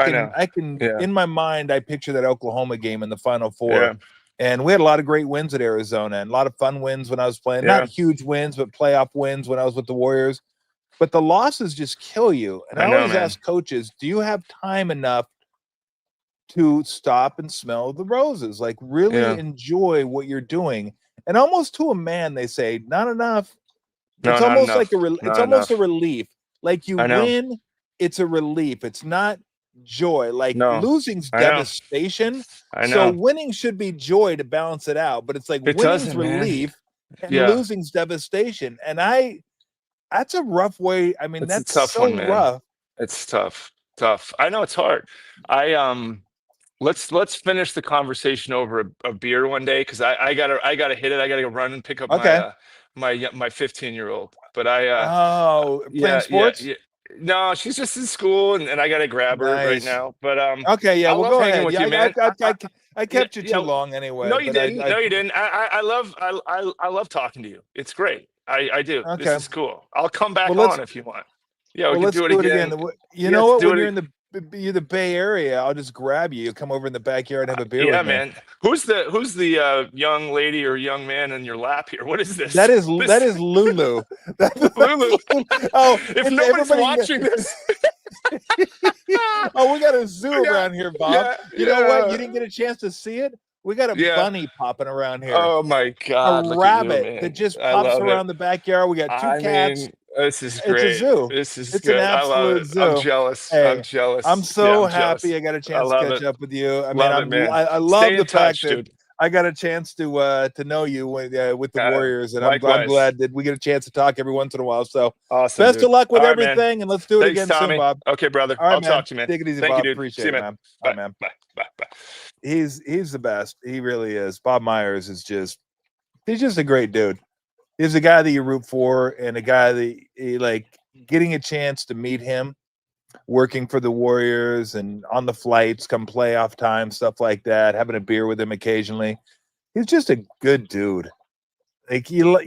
can in my mind, I picture that Oklahoma game in the Final Four. And we had a lot of great wins at Arizona and a lot of fun wins when I was playing. Not huge wins, but playoff wins when I was with the Warriors. But the losses just kill you. And I always ask coaches, do you have time enough to stop and smell the roses? Like really enjoy what you're doing. And almost to a man, they say, not enough. It's almost like a relief. Like you win, it's a relief. It's not joy. Like losing's devastation. So winning should be joy to balance it out. But it's like winning's relief and losing's devastation. And that's a rough way. I mean, that's tough so rough. It's tough. I know it's hard. Let's finish the conversation over a beer one day, because I gotta hit it. I gotta go run and pick up my 15-year-old. But playing sports? No, she's just in school, and I gotta grab her right now. But we'll go ahead. With you, man. I kept you too long anyway. No, you didn't. You didn't. I love talking to you. It's great. I do. Okay. This is cool. I'll come back on if you want. Yeah, we can let's do it again. You know what? When you're in the Bay Area, I'll just grab you. You come over in the backyard and have a beer with me. Man. Who's the young lady or young man in your lap here? What is this? That is Lulu. Lulu. Oh, if nobody's watching this. We got a zoo around here, Bob. You know what? You didn't get a chance to see it. We got a bunny popping around here. Oh my God! A rabbit that just pops around the backyard. We got two cats. This is great. It's a zoo. It's good. An absolute zoo. I'm jealous. Hey, I'm jealous. I'm so happy I got a chance to catch up with you. I love the fact that I got a chance to know you with the Warriors, and I'm glad that we get a chance to talk every once in a while. So awesome, best of luck with everything, and let's do it again soon, Bob. Okay, brother. All right, I'll talk to you, man. Take it easy, Thank Bob. You, dude. Appreciate See you, it, man. Bye, Bye, man. Bye. He's the best. He really is. Bob Myers is he's just a great dude. He's a guy that you root for, and a guy that getting a chance to meet him working for the Warriors and on the flights come playoff time, stuff like that, having a beer with him occasionally. He's just a good dude. Like you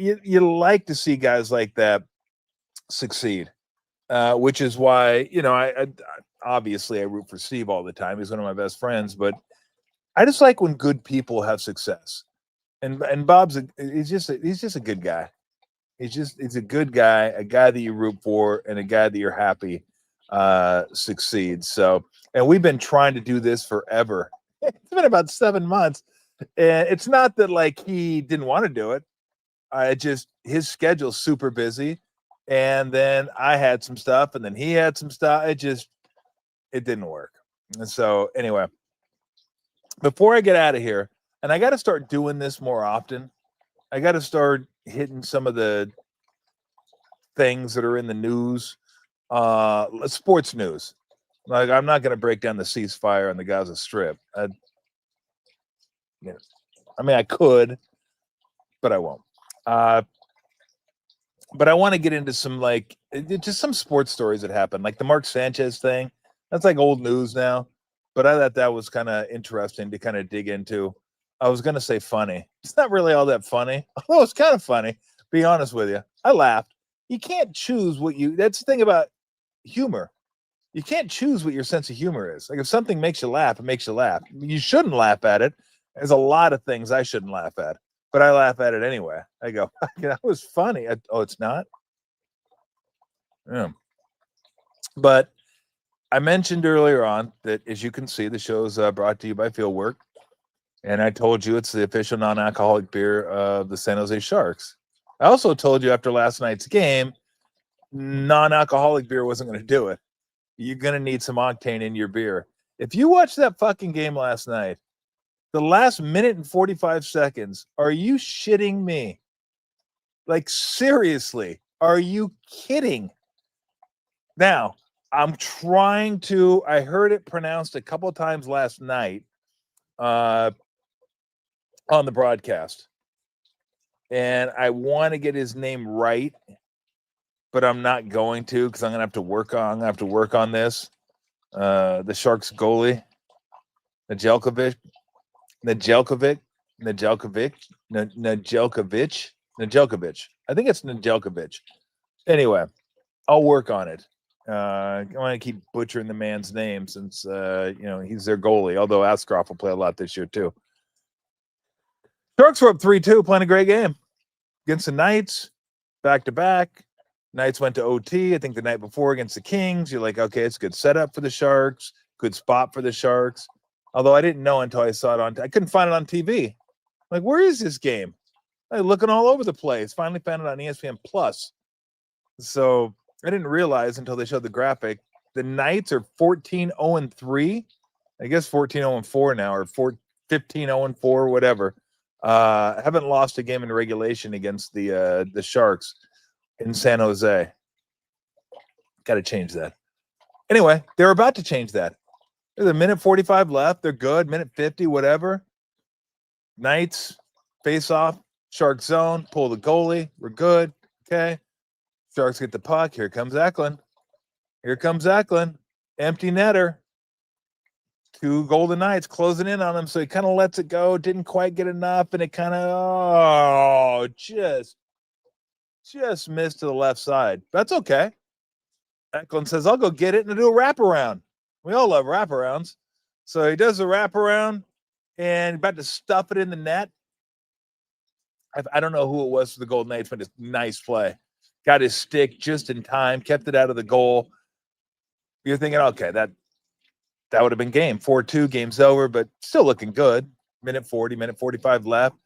like to see guys like that succeed, which is why, I obviously I root for Steve all the time. He's one of my best friends, but I just like when good people have success. And Bob's he's just a good guy. He's a good guy, a guy that you root for, and a guy that you're happy succeeds. So, and we've been trying to do this forever. It's been about 7 months, and it's not that like he didn't want to do it. Just his schedule's super busy, and then I had some stuff, and then he had some stuff. It didn't work. And so anyway, before I get out of here, and I got to start doing this more often. I got to start hitting some of the things that are in the news, sports news. Like, I'm not going to break down the ceasefire on the Gaza Strip. I mean, I could, but I won't. But I want to get into some, like, just some sports stories that happened, like the Mark Sanchez thing. That's like old news now, but I thought that was kind of interesting to kind of dig into. I was going to say funny. It's not really all that funny, although it's kind of funny. Be honest with you, I laughed. You can't choose what you. That's the thing about humor. You can't choose what your sense of humor is. Like, if something makes you laugh, it makes you laugh. You shouldn't laugh at it. There's a lot of things I shouldn't laugh at, but I laugh at it anyway. I go, that was funny. Oh, it's not? Yeah. But I mentioned earlier on that, as you can see, the show's brought to you by Fieldwork. And I told you it's the official non-alcoholic beer of the San Jose Sharks. I also told you after last night's game, non-alcoholic beer wasn't going to do it. You're going to need some octane in your beer. If you watched that fucking game last night, the last minute and 45 seconds, are you shitting me? Like, seriously, are you kidding? Now, I'm trying to, I heard it pronounced a couple of times last night on the broadcast. And I want to get his name right, but I'm not going to, because I'm gonna have to work on this. The Sharks goalie, Nedeljkovic. I think it's Nedeljkovic. Anyway, I'll work on it. I want to keep butchering the man's name since he's their goalie. Although Askarov will play a lot this year too. Sharks were up 3-2, playing a great game against the Knights, back to back. Knights went to OT. I think the night before against the Kings. You're like, okay, it's a good setup for the Sharks, good spot for the Sharks. Although I didn't know until I saw it I couldn't find it on TV. Like, where is this game? I'm looking all over the place. Finally found it on ESPN Plus. So I didn't realize until they showed the graphic. The Knights are 14-0-3. I guess 14-0-4 now, or 15-0-4, whatever. Haven't lost a game in regulation against the Sharks in San Jose. Got to change that. Anyway, they're about to change that. There's a minute 45 left. They're good. Minute 50, whatever. Knights face off. Shark zone. Pull the goalie. We're good. Okay. Sharks get the puck. Here comes Eklund. Empty netter. 2 Golden Knights closing in on him, so he kind of lets it go. Didn't quite get enough, and it kind of just missed to the left side. That's okay. Eklund says, "I'll go get it and do a wraparound." We all love wraparounds, so he does the wraparound and about to stuff it in the net. I don't know who it was for the Golden Knights, but it's nice play. Got his stick just in time, kept it out of the goal. You're thinking, okay, that would have been game. 4-2, game's over, but still looking good. Minute 40, minute 45 left.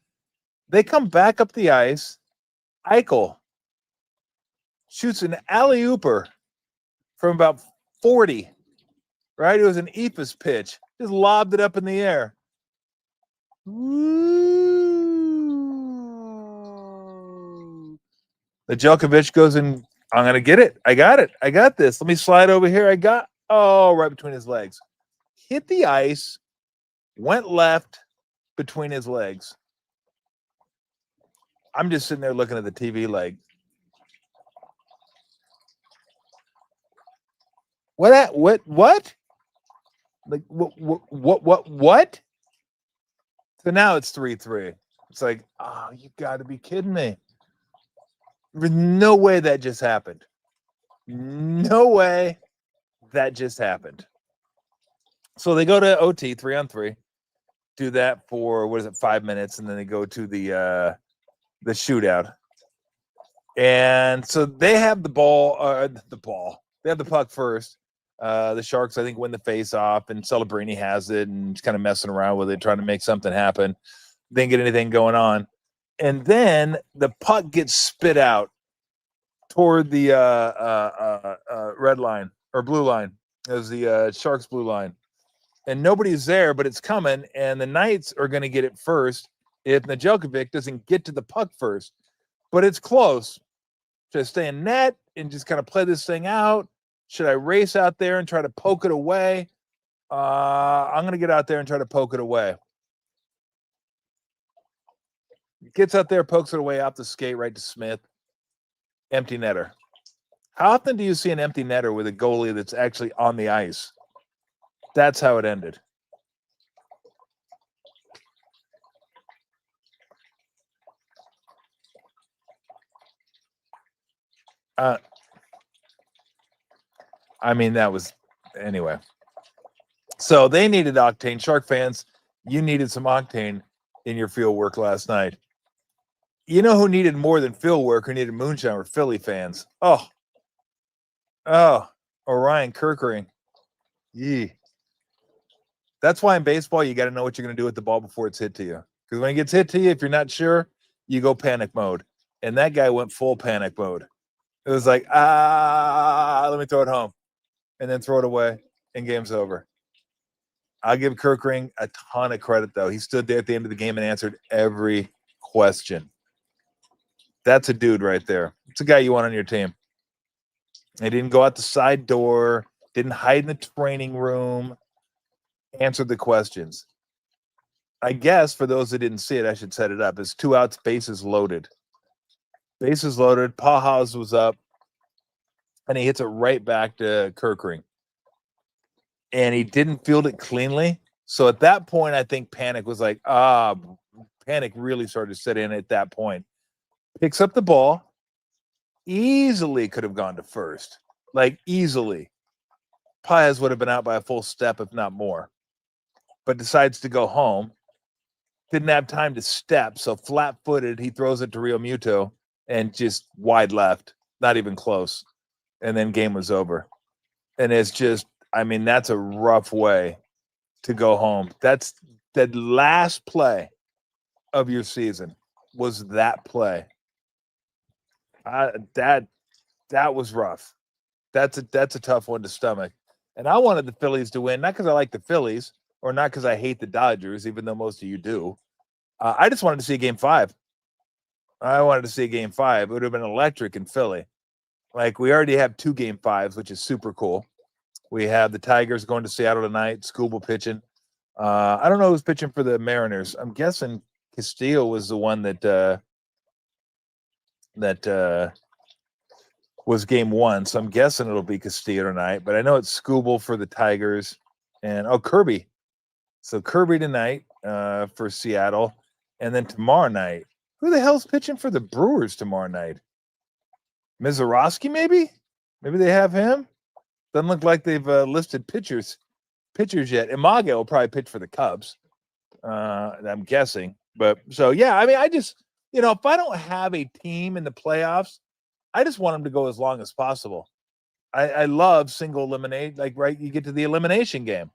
They come back up the ice. Eichel shoots an alley-ooper from about 40, right? It was an Ephus pitch. Just lobbed it up in the air. Nedeljkovic goes in. I'm going to get it. I got it. I got this. Let me slide over here. Right between his legs. Hit the ice, went left between his legs. I'm just sitting there looking at the TV like, what? Like, what? So now it's 3-3. It's like, oh, you got to be kidding me. There's no way that just happened. No way that just happened. So they go to OT 3-on-3, do that for 5 minutes, and then they go to the shootout. And so they have the ball. They have the puck first. The Sharks, I think, win the face-off, and Celebrini has it and just kind of messing around with it, trying to make something happen. Didn't get anything going on. And then the puck gets spit out toward the red line or blue line. It was the Sharks blue line. And nobody's there, but it's coming, and the Knights are going to get it first if Nedeljkovic doesn't get to the puck first. But it's close. Should I stay in net and just kind of play this thing out? Should I race out there and try to poke it away? I'm going to get out there and try to poke it away. Gets out there, pokes it away off the skate right to Smith. Empty netter. How often do you see an empty netter with a goalie that's actually on the ice? That's how it ended. I mean, that was anyway. So they needed octane. Shark fans, you needed some octane in your field work last night. You know who needed more than field work or needed moonshine were Philly fans. Oh, Orion Kirkering. Yee. That's why in baseball, you got to know what you're going to do with the ball before it's hit to you. Because when it gets hit to you, if you're not sure, you go panic mode. And that guy went full panic mode. It was like, let me throw it home. And then throw it away, and game's over. I'll give Kirkering a ton of credit, though. He stood there at the end of the game and answered every question. That's a dude right there. It's a guy you want on your team. He didn't go out the side door, didn't hide in the training room, answered the questions. I guess for those that didn't see it, I should set it up. It's 2 outs, bases loaded. Bases loaded. Pajas was up, and he hits it right back to Kirkering. And he didn't field it cleanly. So at that point, I think panic was like, panic really started to set in at that point. Picks up the ball. Easily could have gone to first. Like, easily. Paez would have been out by a full step, if not more. But decides to go home. Didn't have time to step, so flat-footed, he throws it to Rio Muto and just wide left. Not even close. And then game was over. And it's just, I mean, that's a rough way to go home. That's the last play of your season was that play. That was rough. That's a tough one to stomach. And I wanted the Phillies to win, not because I like the Phillies or not because I hate the Dodgers, even though most of you do. I just wanted to see a game 5. I wanted to see a game 5. It would have been electric in Philly. Like, we already have 2 game 5s, which is super cool. We have the Tigers going to Seattle tonight, Skubal pitching. I don't know who's pitching for the Mariners. I'm guessing Castillo was the one that was game 1. So I'm guessing it'll be Castillo tonight. But I know it's Skubal for the Tigers. And, Kirby. So Kirby tonight for Seattle. And then tomorrow night, who the hell's pitching for the Brewers tomorrow night? Mizorowski, maybe? Maybe they have him? Doesn't look like they've listed pitchers yet. Image will probably pitch for the Cubs. I'm guessing. But so, yeah, I mean, I just, if I don't have a team in the playoffs, I just want them to go as long as possible. I love single eliminate, like, right, you get to the elimination game,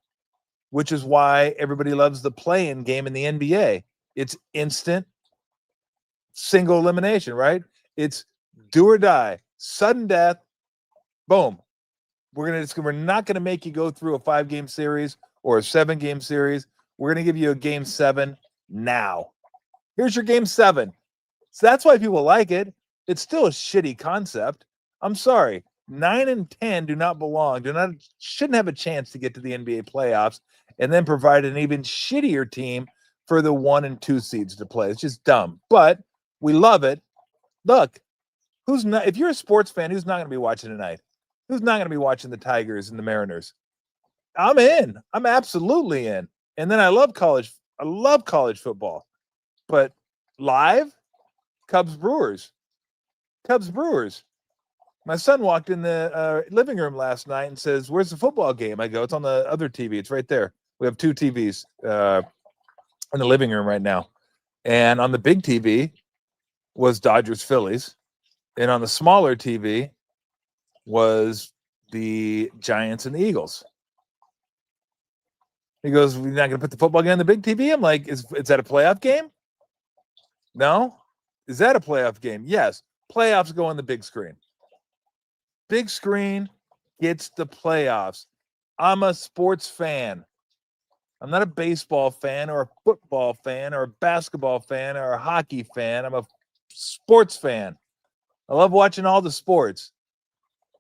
which is why everybody loves the play-in game in the NBA. It's instant single elimination, right? It's do or die, sudden death, boom. We're not going to make you go through a 5-game series or a 7-game series. We're going to give you a game 7 now. Here's your game 7. So that's why people like it. It's still a shitty concept. I'm sorry. 9 and 10 do not belong. Shouldn't have a chance to get to the NBA playoffs and then provide an even shittier team for the 1 and 2 seeds to play. It's just dumb. But we love it. Look, if you're a sports fan, who's not going to be watching tonight? Who's not going to be watching the Tigers and the Mariners? I'm in. I'm absolutely in. And then I love college football. But live, Cubs Brewers. My son walked in the living room last night and says, "Where's the football game?" I go, "It's on the other TV. It's right there." We have 2 TVs in the living room right now. And on the big TV was Dodgers Phillies. And on the smaller TV was the Giants and the Eagles. He goes, we're not going to put the football game on the big TV? I'm like, is that a playoff game? No. Is that a playoff game? Yes. Playoffs go on the big screen. Big screen gets the playoffs. I'm a sports fan. I'm not a baseball fan or a football fan or a basketball fan or a hockey fan. I'm a sports fan. I love watching all the sports.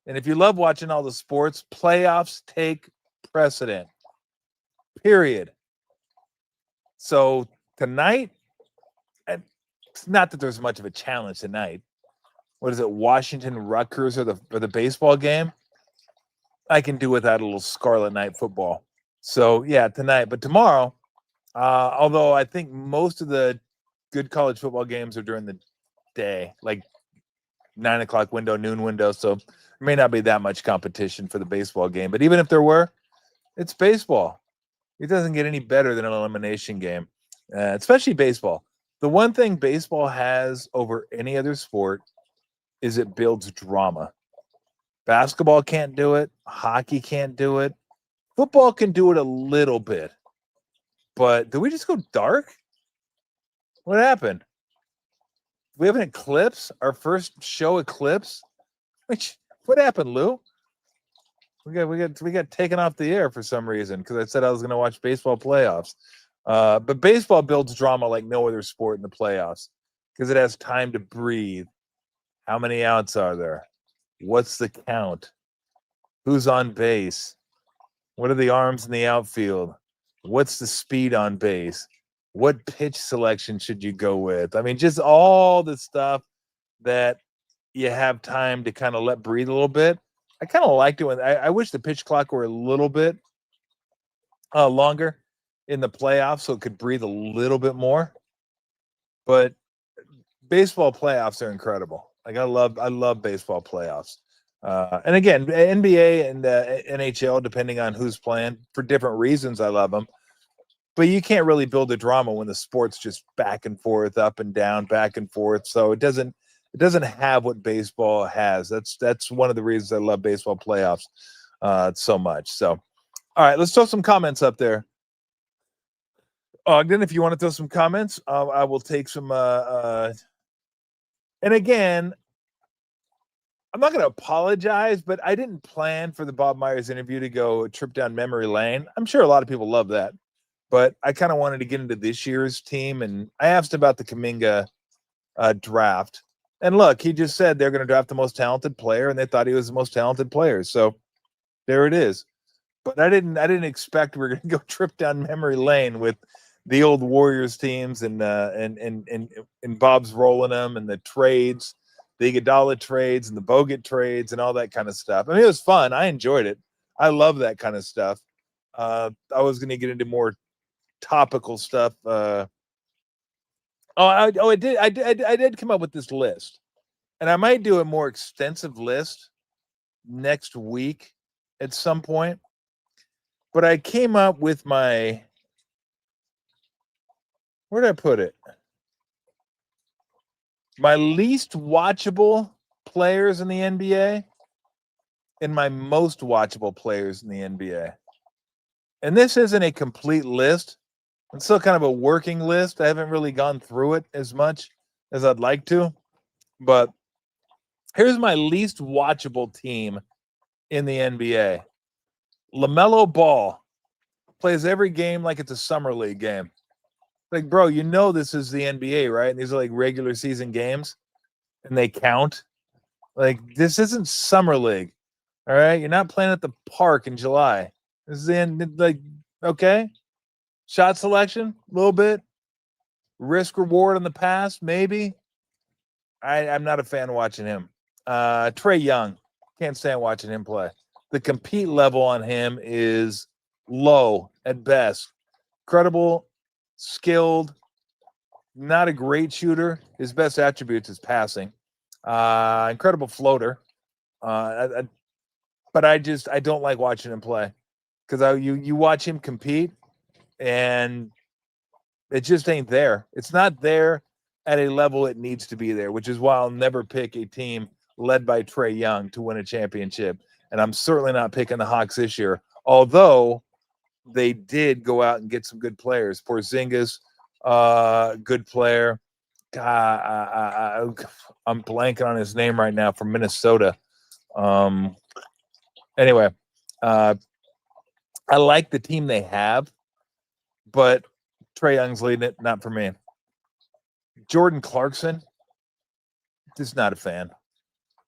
And if you love watching all the sports, playoffs take precedent. Period. So tonight, it's not that there's much of a challenge tonight. What is it, Washington Rutgers or the baseball game? I can do without a little Scarlet Night football. So, yeah, tonight. But tomorrow, although I think most of the good college football games are during the day, like 9 o'clock window, noon window. So there may not be that much competition for the baseball game. But even if there were, it's baseball. It doesn't get any better than an elimination game, especially baseball. The one thing baseball has over any other sport is it builds drama. Basketball can't do it. Hockey can't do it. Football can do it a little bit. But did we just go dark? What happened? We have an eclipse? Our first show eclipse? What happened, Lou? We got taken off the air for some reason because I said I was going to watch baseball playoffs. But baseball builds drama like no other sport in the playoffs because it has time to breathe. How many outs are there? What's the count? Who's on base? What are the arms in the outfield? What's the speed on base? What pitch selection should you go with? I mean, just all the stuff that you have time to kind of let breathe a little bit. I kind of liked it when I wish the pitch clock were a little bit longer in the playoffs so it could breathe a little bit more. But baseball playoffs are incredible. Like I love baseball playoffs. And again, NBA and NHL, depending on who's playing for different reasons, I love them. But you can't really build a drama when the sport's just back and forth, up and down, back and forth. So it doesn't have what baseball has. That's one of the reasons I love baseball playoffs so much. So, all right, let's throw some comments up there. Ogden, if you want to throw some comments, I will take some. And again, I'm not going to apologize, but I didn't plan for the Bob Myers interview to go a trip down memory lane. I'm sure a lot of people love that, but I kind of wanted to get into this year's team, and I asked about the Kuminga draft. And look, he just said they're going to draft the most talented player, and they thought he was the most talented player. So there it is. But I didn't expect we were going to go trip down memory lane with the old Warriors teams and Bob's rolling them and the trades, the Iguodala trades and the Bogut trades and all that kind of stuff. I mean, it was fun. I enjoyed it. I love that kind of stuff. I was going to get into more topical stuff. I did come up with this list, and I might do a more extensive list next week at some point. But I came up with where did I put it? My least watchable players in the NBA and my most watchable players in the NBA. And this isn't a complete list. It's still kind of a working list. I haven't really gone through it as much as I'd like to. But here's my least watchable team in the NBA. LaMelo Ball plays every game like it's a summer league game. Like, bro, you know this is the NBA, right? And these are like regular season games, and they count. Like, this isn't summer league, all right? You're not playing at the park in July. This is the end, like, okay. Shot selection, a little bit. Risk reward on the pass, maybe. I'm not a fan watching him. Trae Young, can't stand watching him play. The compete level on him is low at best. Credible, skilled, not a great shooter. His best attributes is passing. Incredible floater. But I don't like watching him play because you watch him compete and it just ain't there. It's not there at a level it needs to be there, which is why I'll never pick a team led by Trae Young to win a championship. and I'm certainly not picking the Hawks this year. Although they did go out and get some good players. Porzingis, good player. God, I'm blanking on his name right now from Minnesota. Anyway, I like the team they have, but Trae Young's leading it. Not for me. Jordan Clarkson, just not a fan.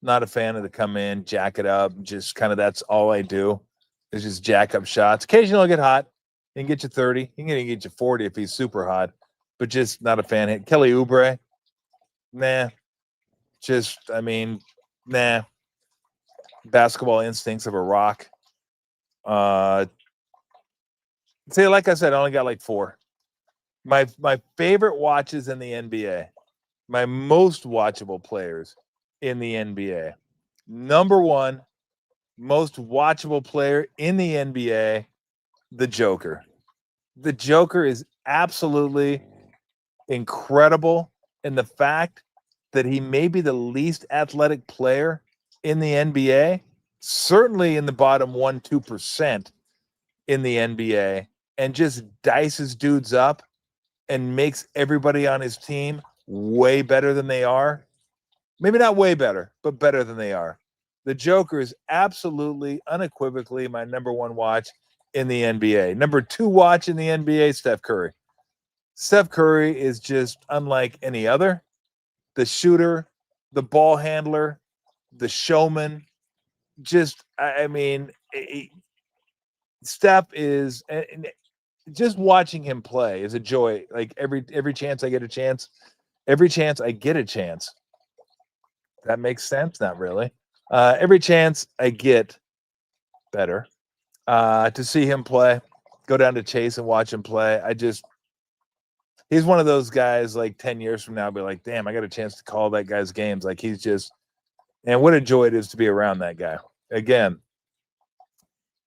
Not a fan of the come in, jack it up, just kind of that's all I do is just jack up shots. Occasionally I'll get hot. He can get you 30. He can get you 40 if he's super hot, but just not a fan. Kelly Oubre, nah. Nah. Basketball instincts of a rock. See, like I said, I only got like 4. My favorite watches in the NBA, my most watchable players in the NBA. Number 1 most watchable player in the NBA, the Joker. The Joker is absolutely incredible in the fact that he may be the least athletic player in the NBA, certainly in the bottom 1-2% in the NBA, and just dices dudes up and makes everybody on his team way better than they are. Maybe not way better, but better than they are. The Joker is absolutely, unequivocally my number 1 watch in the NBA. Number 2 watch in the NBA, Steph Curry. Steph Curry is just unlike any other. The shooter, the ball handler, the showman. Just, Steph is, just watching him play is a joy. Like every chance I get a chance, that makes sense? Not really. Every chance I get better to see him play, go down to Chase and watch him play. He's one of those guys like 10 years from now, I'll be like, damn, I got a chance to call that guy's games. Like and what a joy it is to be around that guy. Again,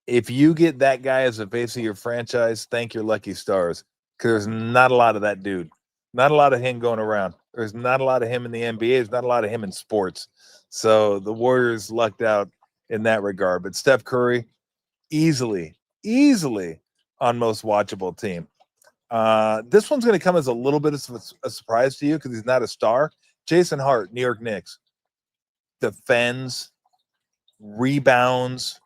if you get that guy as a face of your franchise, thank your lucky stars, because there's not a lot of that dude. Not a lot of him going around. There's not a lot of him in the NBA. There's not a lot of him in sports. So the Warriors lucked out in that regard. But Steph Curry, easily on most watchable team. This one's going to come as a little bit of a surprise to you because he's not a star. Jason Hart, New York Knicks. Defends, rebounds,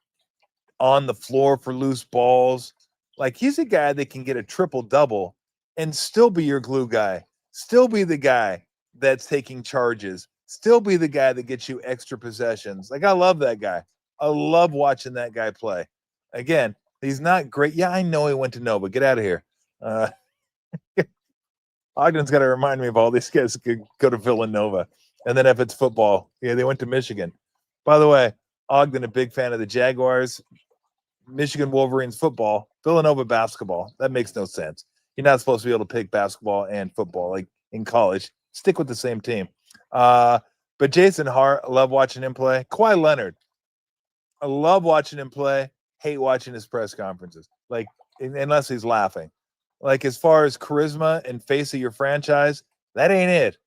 on the floor for loose balls. Like, he's a guy that can get a triple-double and still be your glue guy, still be the guy that's taking charges, still be the guy that gets you extra possessions. Like, I love that guy. I love watching that guy play. Again, he's not great. Yeah, I know he went to Nova. Get out of here. Ogden's got to remind me of all these guys could go to Villanova. And then if it's football, yeah, they went to Michigan. By the way, Ogden, a big fan of the Jaguars, Michigan Wolverines football, Villanova basketball. That makes no sense. You're not supposed to be able to pick basketball and football like in college. Stick with the same team. But Jason Hart, I love watching him play. Kawhi Leonard, I love watching him play. Hate watching his press conferences, like unless he's laughing. Like, as far as charisma and face of your franchise, that ain't it.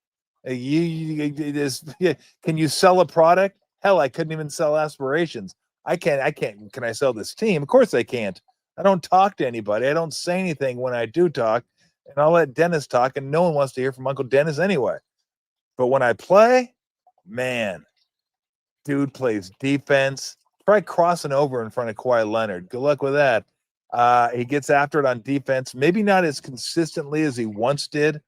Can you sell a product? Hell, I couldn't even sell aspirations. I can't. Can I sell this team? Of course I can't. I don't talk to anybody. I don't say anything when I do talk, and I'll let Dennis talk, and no one wants to hear from Uncle Dennis anyway. But when I play, man, dude plays defense. Try crossing over in front of Kawhi Leonard. Good luck with that. He gets after it on defense. Maybe not as consistently as he once did,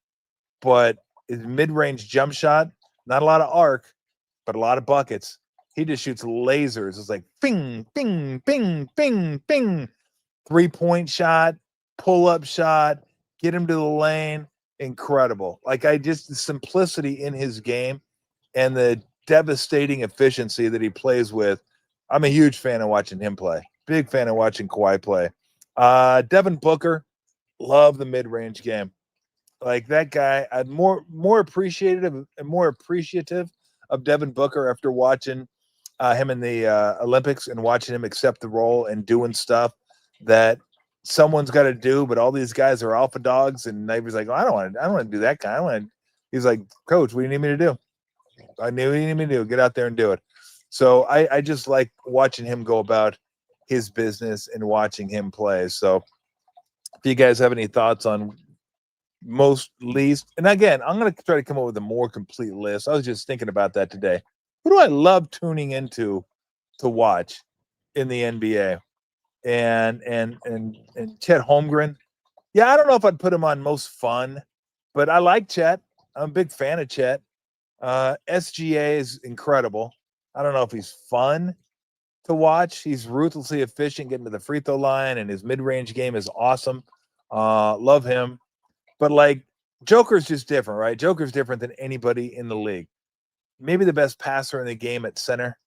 but his mid-range jump shot, not a lot of arc, but a lot of buckets. He just shoots lasers. It's like bing, bing, bing, bing, bing. 3-point shot, pull-up shot, get him to the lane. Incredible. Like, the simplicity in his game and the devastating efficiency that he plays with. I'm a huge fan of watching him play. Big fan of watching Kawhi play. Devin Booker, love the mid-range game. Like, that guy, I'm more appreciative of Devin Booker after watching him in the Olympics and watching him accept the role and doing stuff that someone's got to do, but all these guys are alpha dogs, and Navy's like, oh, I don't want to do that guy. He's like, Coach, what do you need me to do? I knew what you need me to do. Get out there and do it. So I just like watching him go about his business and watching him play. So if you guys have any thoughts on most, least, and again, I'm going to try to come up with a more complete list. I was just thinking about that today. Who do I love tuning into to watch in the NBA? And Chet Holmgren. Yeah, I don't know if I'd put him on most fun, but I like Chet. I'm a big fan of Chet. SGA is incredible. I don't know if he's fun to watch. He's ruthlessly efficient getting to the free throw line, and his mid-range game is awesome. Love him. But like Joker's just different, right? Joker's different than anybody in the league. Maybe the best passer in the game at center.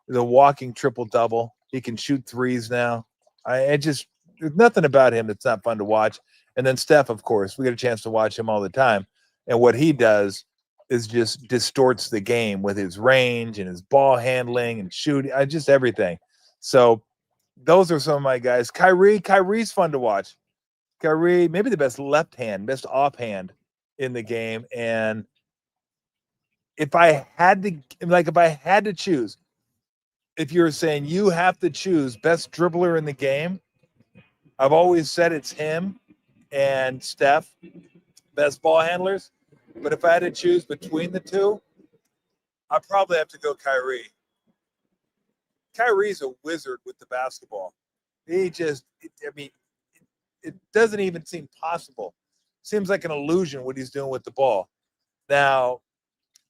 The walking triple-double. He can shoot threes now. There's nothing about him that's not fun to watch. And then Steph, of course, we get a chance to watch him all the time. And what he does is just distorts the game with his range and his ball handling and shooting, just everything. So those are some of my guys. Kyrie's fun to watch. Kyrie, maybe the best left hand, best offhand in the game. And if I had to choose, if you're saying you have to choose best dribbler in the game, I've always said it's him and Steph, best ball handlers. But if I had to choose between the two, I'd probably have to go Kyrie. Kyrie's a wizard with the basketball. It doesn't even seem possible. Seems like an illusion what he's doing with the ball. Now,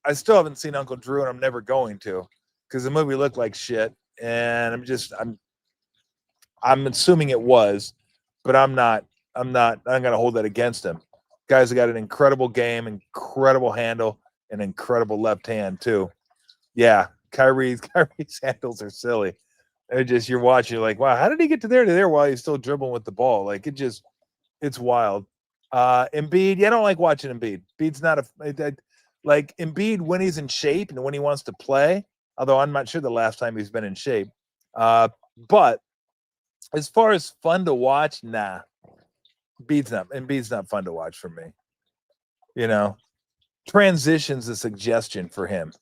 I still haven't seen Uncle Drew, and I'm never going to, because the movie looked like shit. And I'm assuming it was, but I'm not gonna hold that against him. Guys have got an incredible game, incredible handle, and incredible left hand too. Yeah, Kyrie's handles are silly. You're watching, you're like, wow, how did he get to there while he's still dribbling with the ball? Like it's wild. Embiid, I don't like watching Embiid. Embiid's not like Embiid when he's in shape and when he wants to play, although I'm not sure the last time he's been in shape. But as far as fun to watch, nah. Embiid's not fun to watch for me. Transition's a suggestion for him.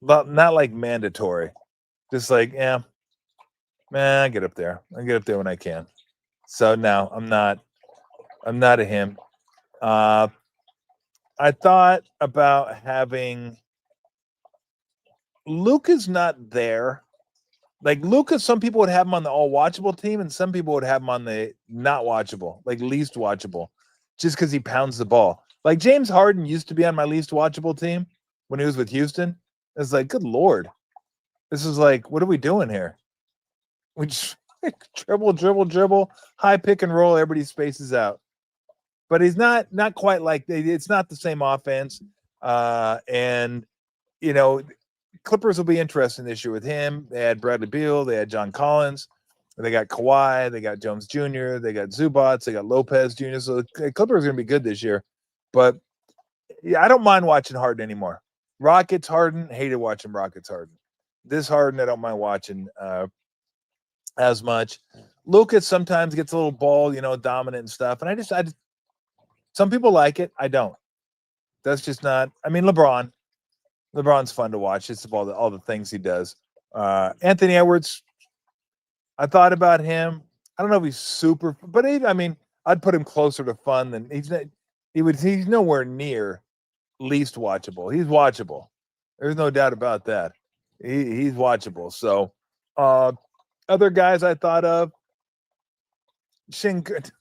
But not like mandatory. Just like, yeah, man, I get up there. I get up there when I can. So no, I'm not a him. I thought about having Luka's not there. Like Luka, some people would have him on the all watchable team, and some people would have him on the not watchable, like least watchable, just because he pounds the ball. Like James Harden used to be on my least watchable team when he was with Houston. It's like, good Lord. This is like, what are we doing here? We just dribble, high pick and roll, everybody spaces out. But he's not quite like, it's not the same offense. And Clippers will be interesting this year with him. They had Bradley Beal, they had John Collins, they got Kawhi, they got Jones Jr., they got Zubats, they got Lopez Jr. So the Clippers are going to be good this year. But yeah, I don't mind watching Harden anymore. Rockets Harden, hated watching Rockets Harden. This Harden, I don't mind watching as much. Lucas sometimes gets a little ball, dominant and stuff. And I just some people like it. I don't. That's just not. I mean, LeBron's fun to watch. It's all the things he does. Anthony Edwards, I thought about him. I don't know if he's super, but I'd put him closer to fun than he's nowhere near least watchable. He's watchable. There's no doubt about that. He's watchable. So, other guys I thought of, Shingun's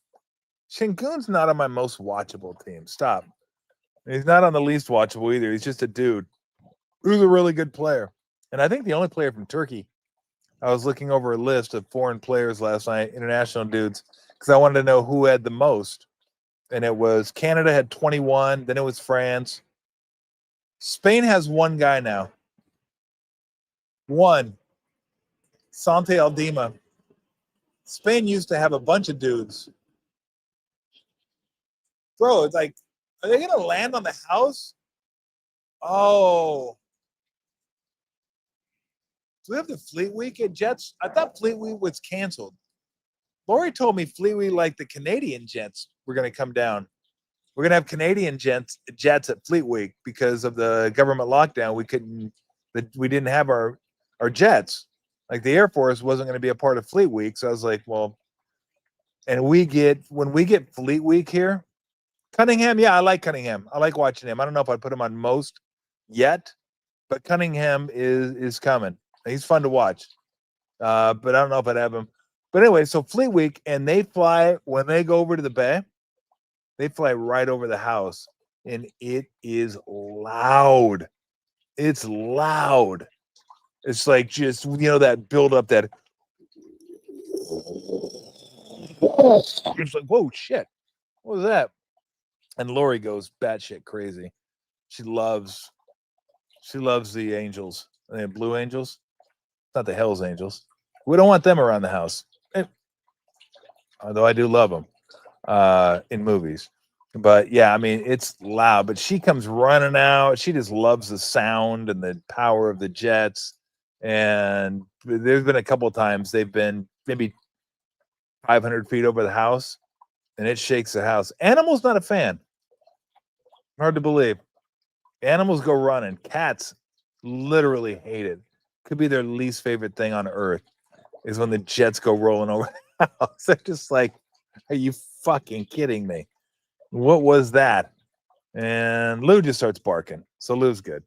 not on my most watchable team. Stop. He's not on the least watchable either. He's just a dude who's a really good player. And I think the only player from Turkey, I was looking over a list of foreign players last night, international dudes, because I wanted to know who had the most. And it was Canada had 21, then it was France. Spain has one guy now. One. Sante Aldima. Spain used to have a bunch of dudes. Bro, it's like, are they going to land on the house? Oh. Do we have the Fleet Week at Jets? I thought Fleet Week was canceled. Lori told me Fleet Week, like the Canadian Jets, were going to come down. We're going to have Canadian jets at Fleet Week because of the government lockdown. We couldn't that we didn't have our jets. Like the Air Force wasn't going to be a part of Fleet Week. So I was like, well, and when we get Fleet Week here, Cunningham, yeah, I like Cunningham. I like watching him. I don't know if I'd put him on most yet, but Cunningham is coming. He's fun to watch. But I don't know if I'd have him. But anyway, so Fleet Week, and they fly, when they go over to the Bay, they fly right over the house, and it is loud. It's loud. It's like just, that build up, that it's like, whoa, shit. What was that? And Lori goes batshit crazy. She loves the Angels. The Blue Angels. Not the Hells Angels. We don't want them around the house. Although I do love them in movies. But yeah, I mean, it's loud. But she comes running out. She just loves the sound and the power of the jets. And there's been a couple of times they've been maybe 500 feet over the house, and it shakes the house. Animals not a fan. Hard to believe. Animals go running. Cats literally hate it. Could be their least favorite thing on earth is when the jets go rolling over the house. They're just like, are you fucking kidding me? What was that? And Lou just starts barking. So Lou's good.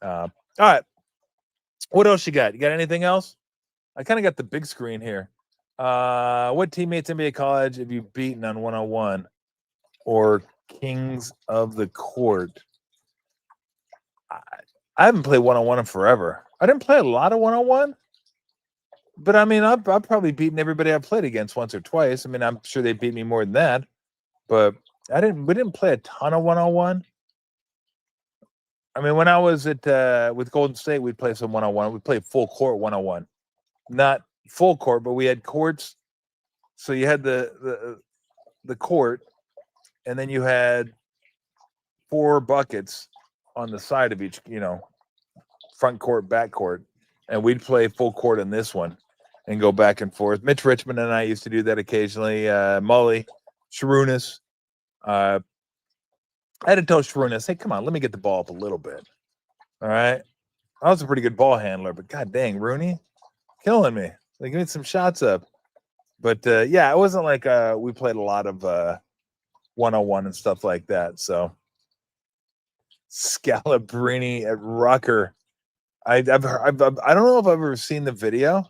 All right. What else you got? You got anything else? I kind of got the big screen here. What teammates NBA college have you beaten on 101 or Kings of the Court? I haven't played 101 in forever. I didn't play a lot of 101, but I mean, I've probably beaten everybody I've played against once or twice. I mean, I'm sure they beat me more than that, but we didn't play a ton of 101. I mean, when I was at with Golden State, we'd play some 101. We played full court 101, not full court, but we had courts. So you had the court, and then you had 4 buckets on the side of each, front court, back court, and we'd play full court in this one and go back and forth. Mitch Richmond and I used to do that occasionally. Mully, Sharunas. I had to tell Sharunas, hey, come on, let me get the ball up a little bit. All right. I was a pretty good ball handler, but god dang, Rooney, killing me. Like, give me some shots up. But yeah, it wasn't like we played a lot of 101 and stuff like that. So Scalabrini at Rucker. I don't know if I've ever seen the video.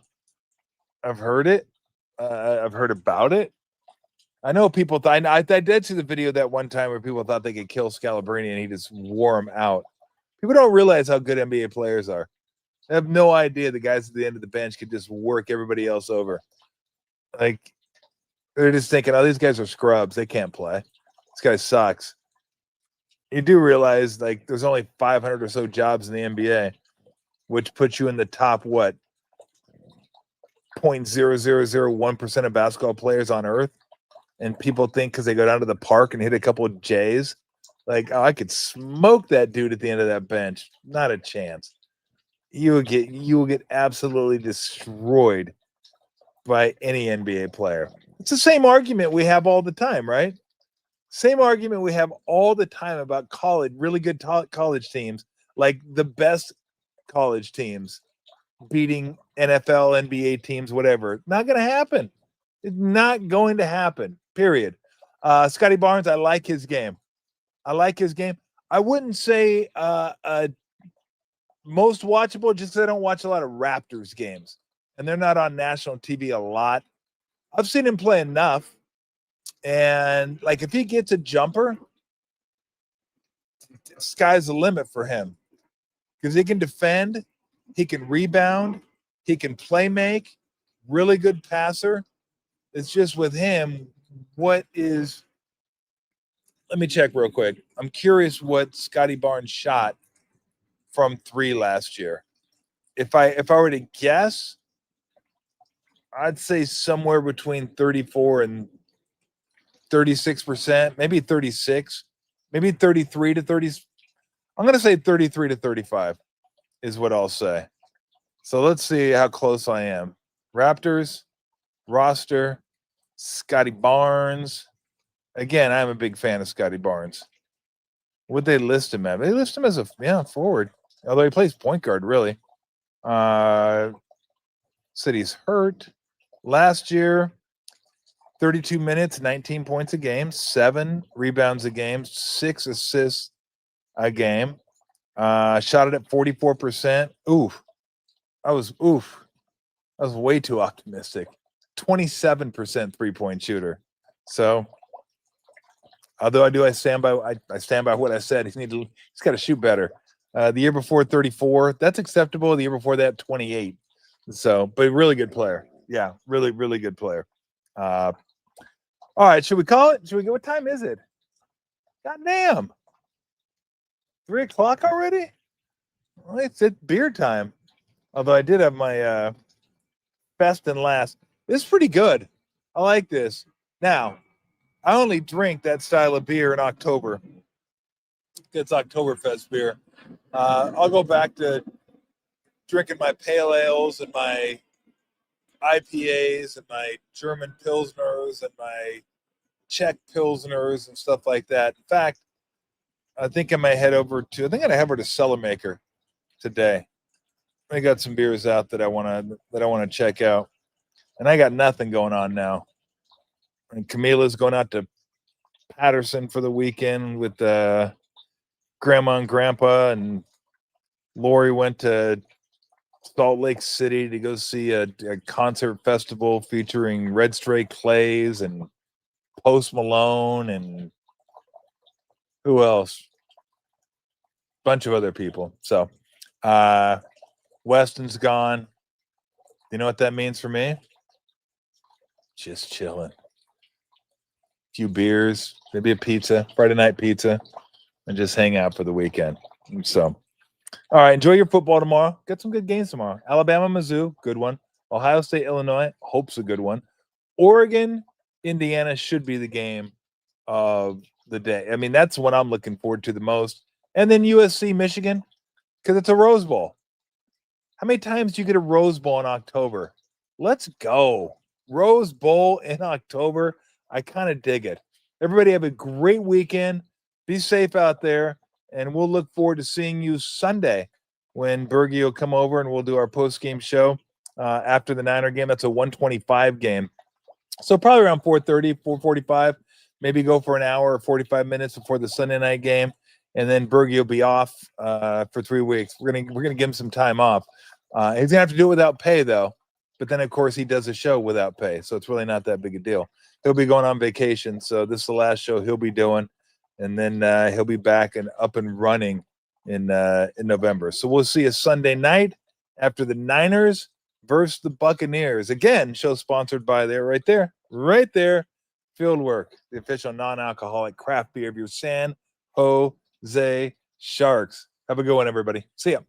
I've heard it. I've heard about it. I know people thought I did see the video that one time where people thought they could kill Scalabrini and he just wore him out. People don't realize how good NBA players are. They have no idea the guys at the end of the bench could just work everybody else over. Like, they're just thinking, oh, these guys are scrubs. They can't play. This guy sucks. You do realize, like, there's only 500 or so jobs in the NBA, which puts you in the top, 0.0001% of basketball players on earth. And people think because they go down to the park and hit a couple of J's, like, oh, I could smoke that dude at the end of that bench. Not a chance. You will get absolutely destroyed by any NBA player. It's the same argument we have all the time, right? Same argument we have all the time about college, really good college teams, like the best college teams beating NFL, NBA teams, whatever. Not going to happen. It's not going to happen, period. Scotty Barnes, I like his game. I wouldn't say most watchable just because I don't watch a lot of Raptors games. And they're not on national TV a lot. I've seen him play enough. And, like, if he gets a jumper, sky's the limit for him. Because he can defend, he can rebound, he can play make, really good passer. It's just with him, let me check real quick. I'm curious what Scotty Barnes shot from 3 last year. If I were to guess, I'd say somewhere between 34 and 36%, maybe 36, maybe 33 to 30. I'm going to say 33 to 35 is what I'll say. So let's see how close I am. Raptors, roster, Scotty Barnes. Again, I'm a big fan of Scotty Barnes. Would they list him at? They list him as a forward. Although he plays point guard, really. Said he's hurt. Last year, 32 minutes, 19 points a game, 7 rebounds a game, 6 assists a game. Shot it at 44%. I was way too optimistic. 27% 3-point shooter. So, although I stand by what I said. He's got to shoot better. The year before 34, that's acceptable. The year before that, 28. So, but really good player. Yeah, really, really good player. All right, should we call it? Should we go? What time is it? God damn. 3 o'clock already? Well, it's beer time. Although I did have my best and last. This is pretty good. I like this. Now, I only drink that style of beer in October. It's Oktoberfest beer. I'll go back to drinking my pale ales and my IPAs and my German Pilsners and my Czech Pilsners and stuff like that. In fact, I think I might head over to, I think I'm gonna head over to Cellar Maker today. I got some beers out that I wanna check out. And I got nothing going on now. And Camila's going out to Patterson for the weekend with Grandma and Grandpa, and Lori went to Salt Lake City to go see a concert festival featuring Red Stray Clays and Post Malone and who else? Bunch of other people. So Weston's gone. You know what that means for me? Just chilling. Few beers, maybe a pizza, Friday night pizza, and just hang out for the weekend. So, all right, enjoy your football tomorrow. Got some good games tomorrow. Alabama, Mizzou, good one. Ohio State, Illinois, hope's a good one. Oregon, Indiana should be the game of the day. I mean, that's what I'm looking forward to the most. And then USC, Michigan, because it's a Rose Bowl. How many times do you get a Rose Bowl in October? Let's go. Rose Bowl in October. I kind of dig it. Everybody have a great weekend. Be safe out there. And we'll look forward to seeing you Sunday when Bergie will come over and we'll do our post-game show after the Niner game. That's a 125 game. So probably around 4:30, 4:45. Maybe go for an hour or 45 minutes before the Sunday night game. And then Bergie will be off for 3 weeks. We're gonna give him some time off. He's gonna have to do it without pay though. But then of course he does a show without pay, so it's really not that big a deal. He'll be going on vacation, so this is the last show he'll be doing, and then he'll be back and up and running in November. So we'll see you Sunday night after the Niners versus the Buccaneers. Again, show sponsored by right there, Fieldwork, the official non-alcoholic craft beer of your San Jose Sharks. Have a good one, everybody. See ya.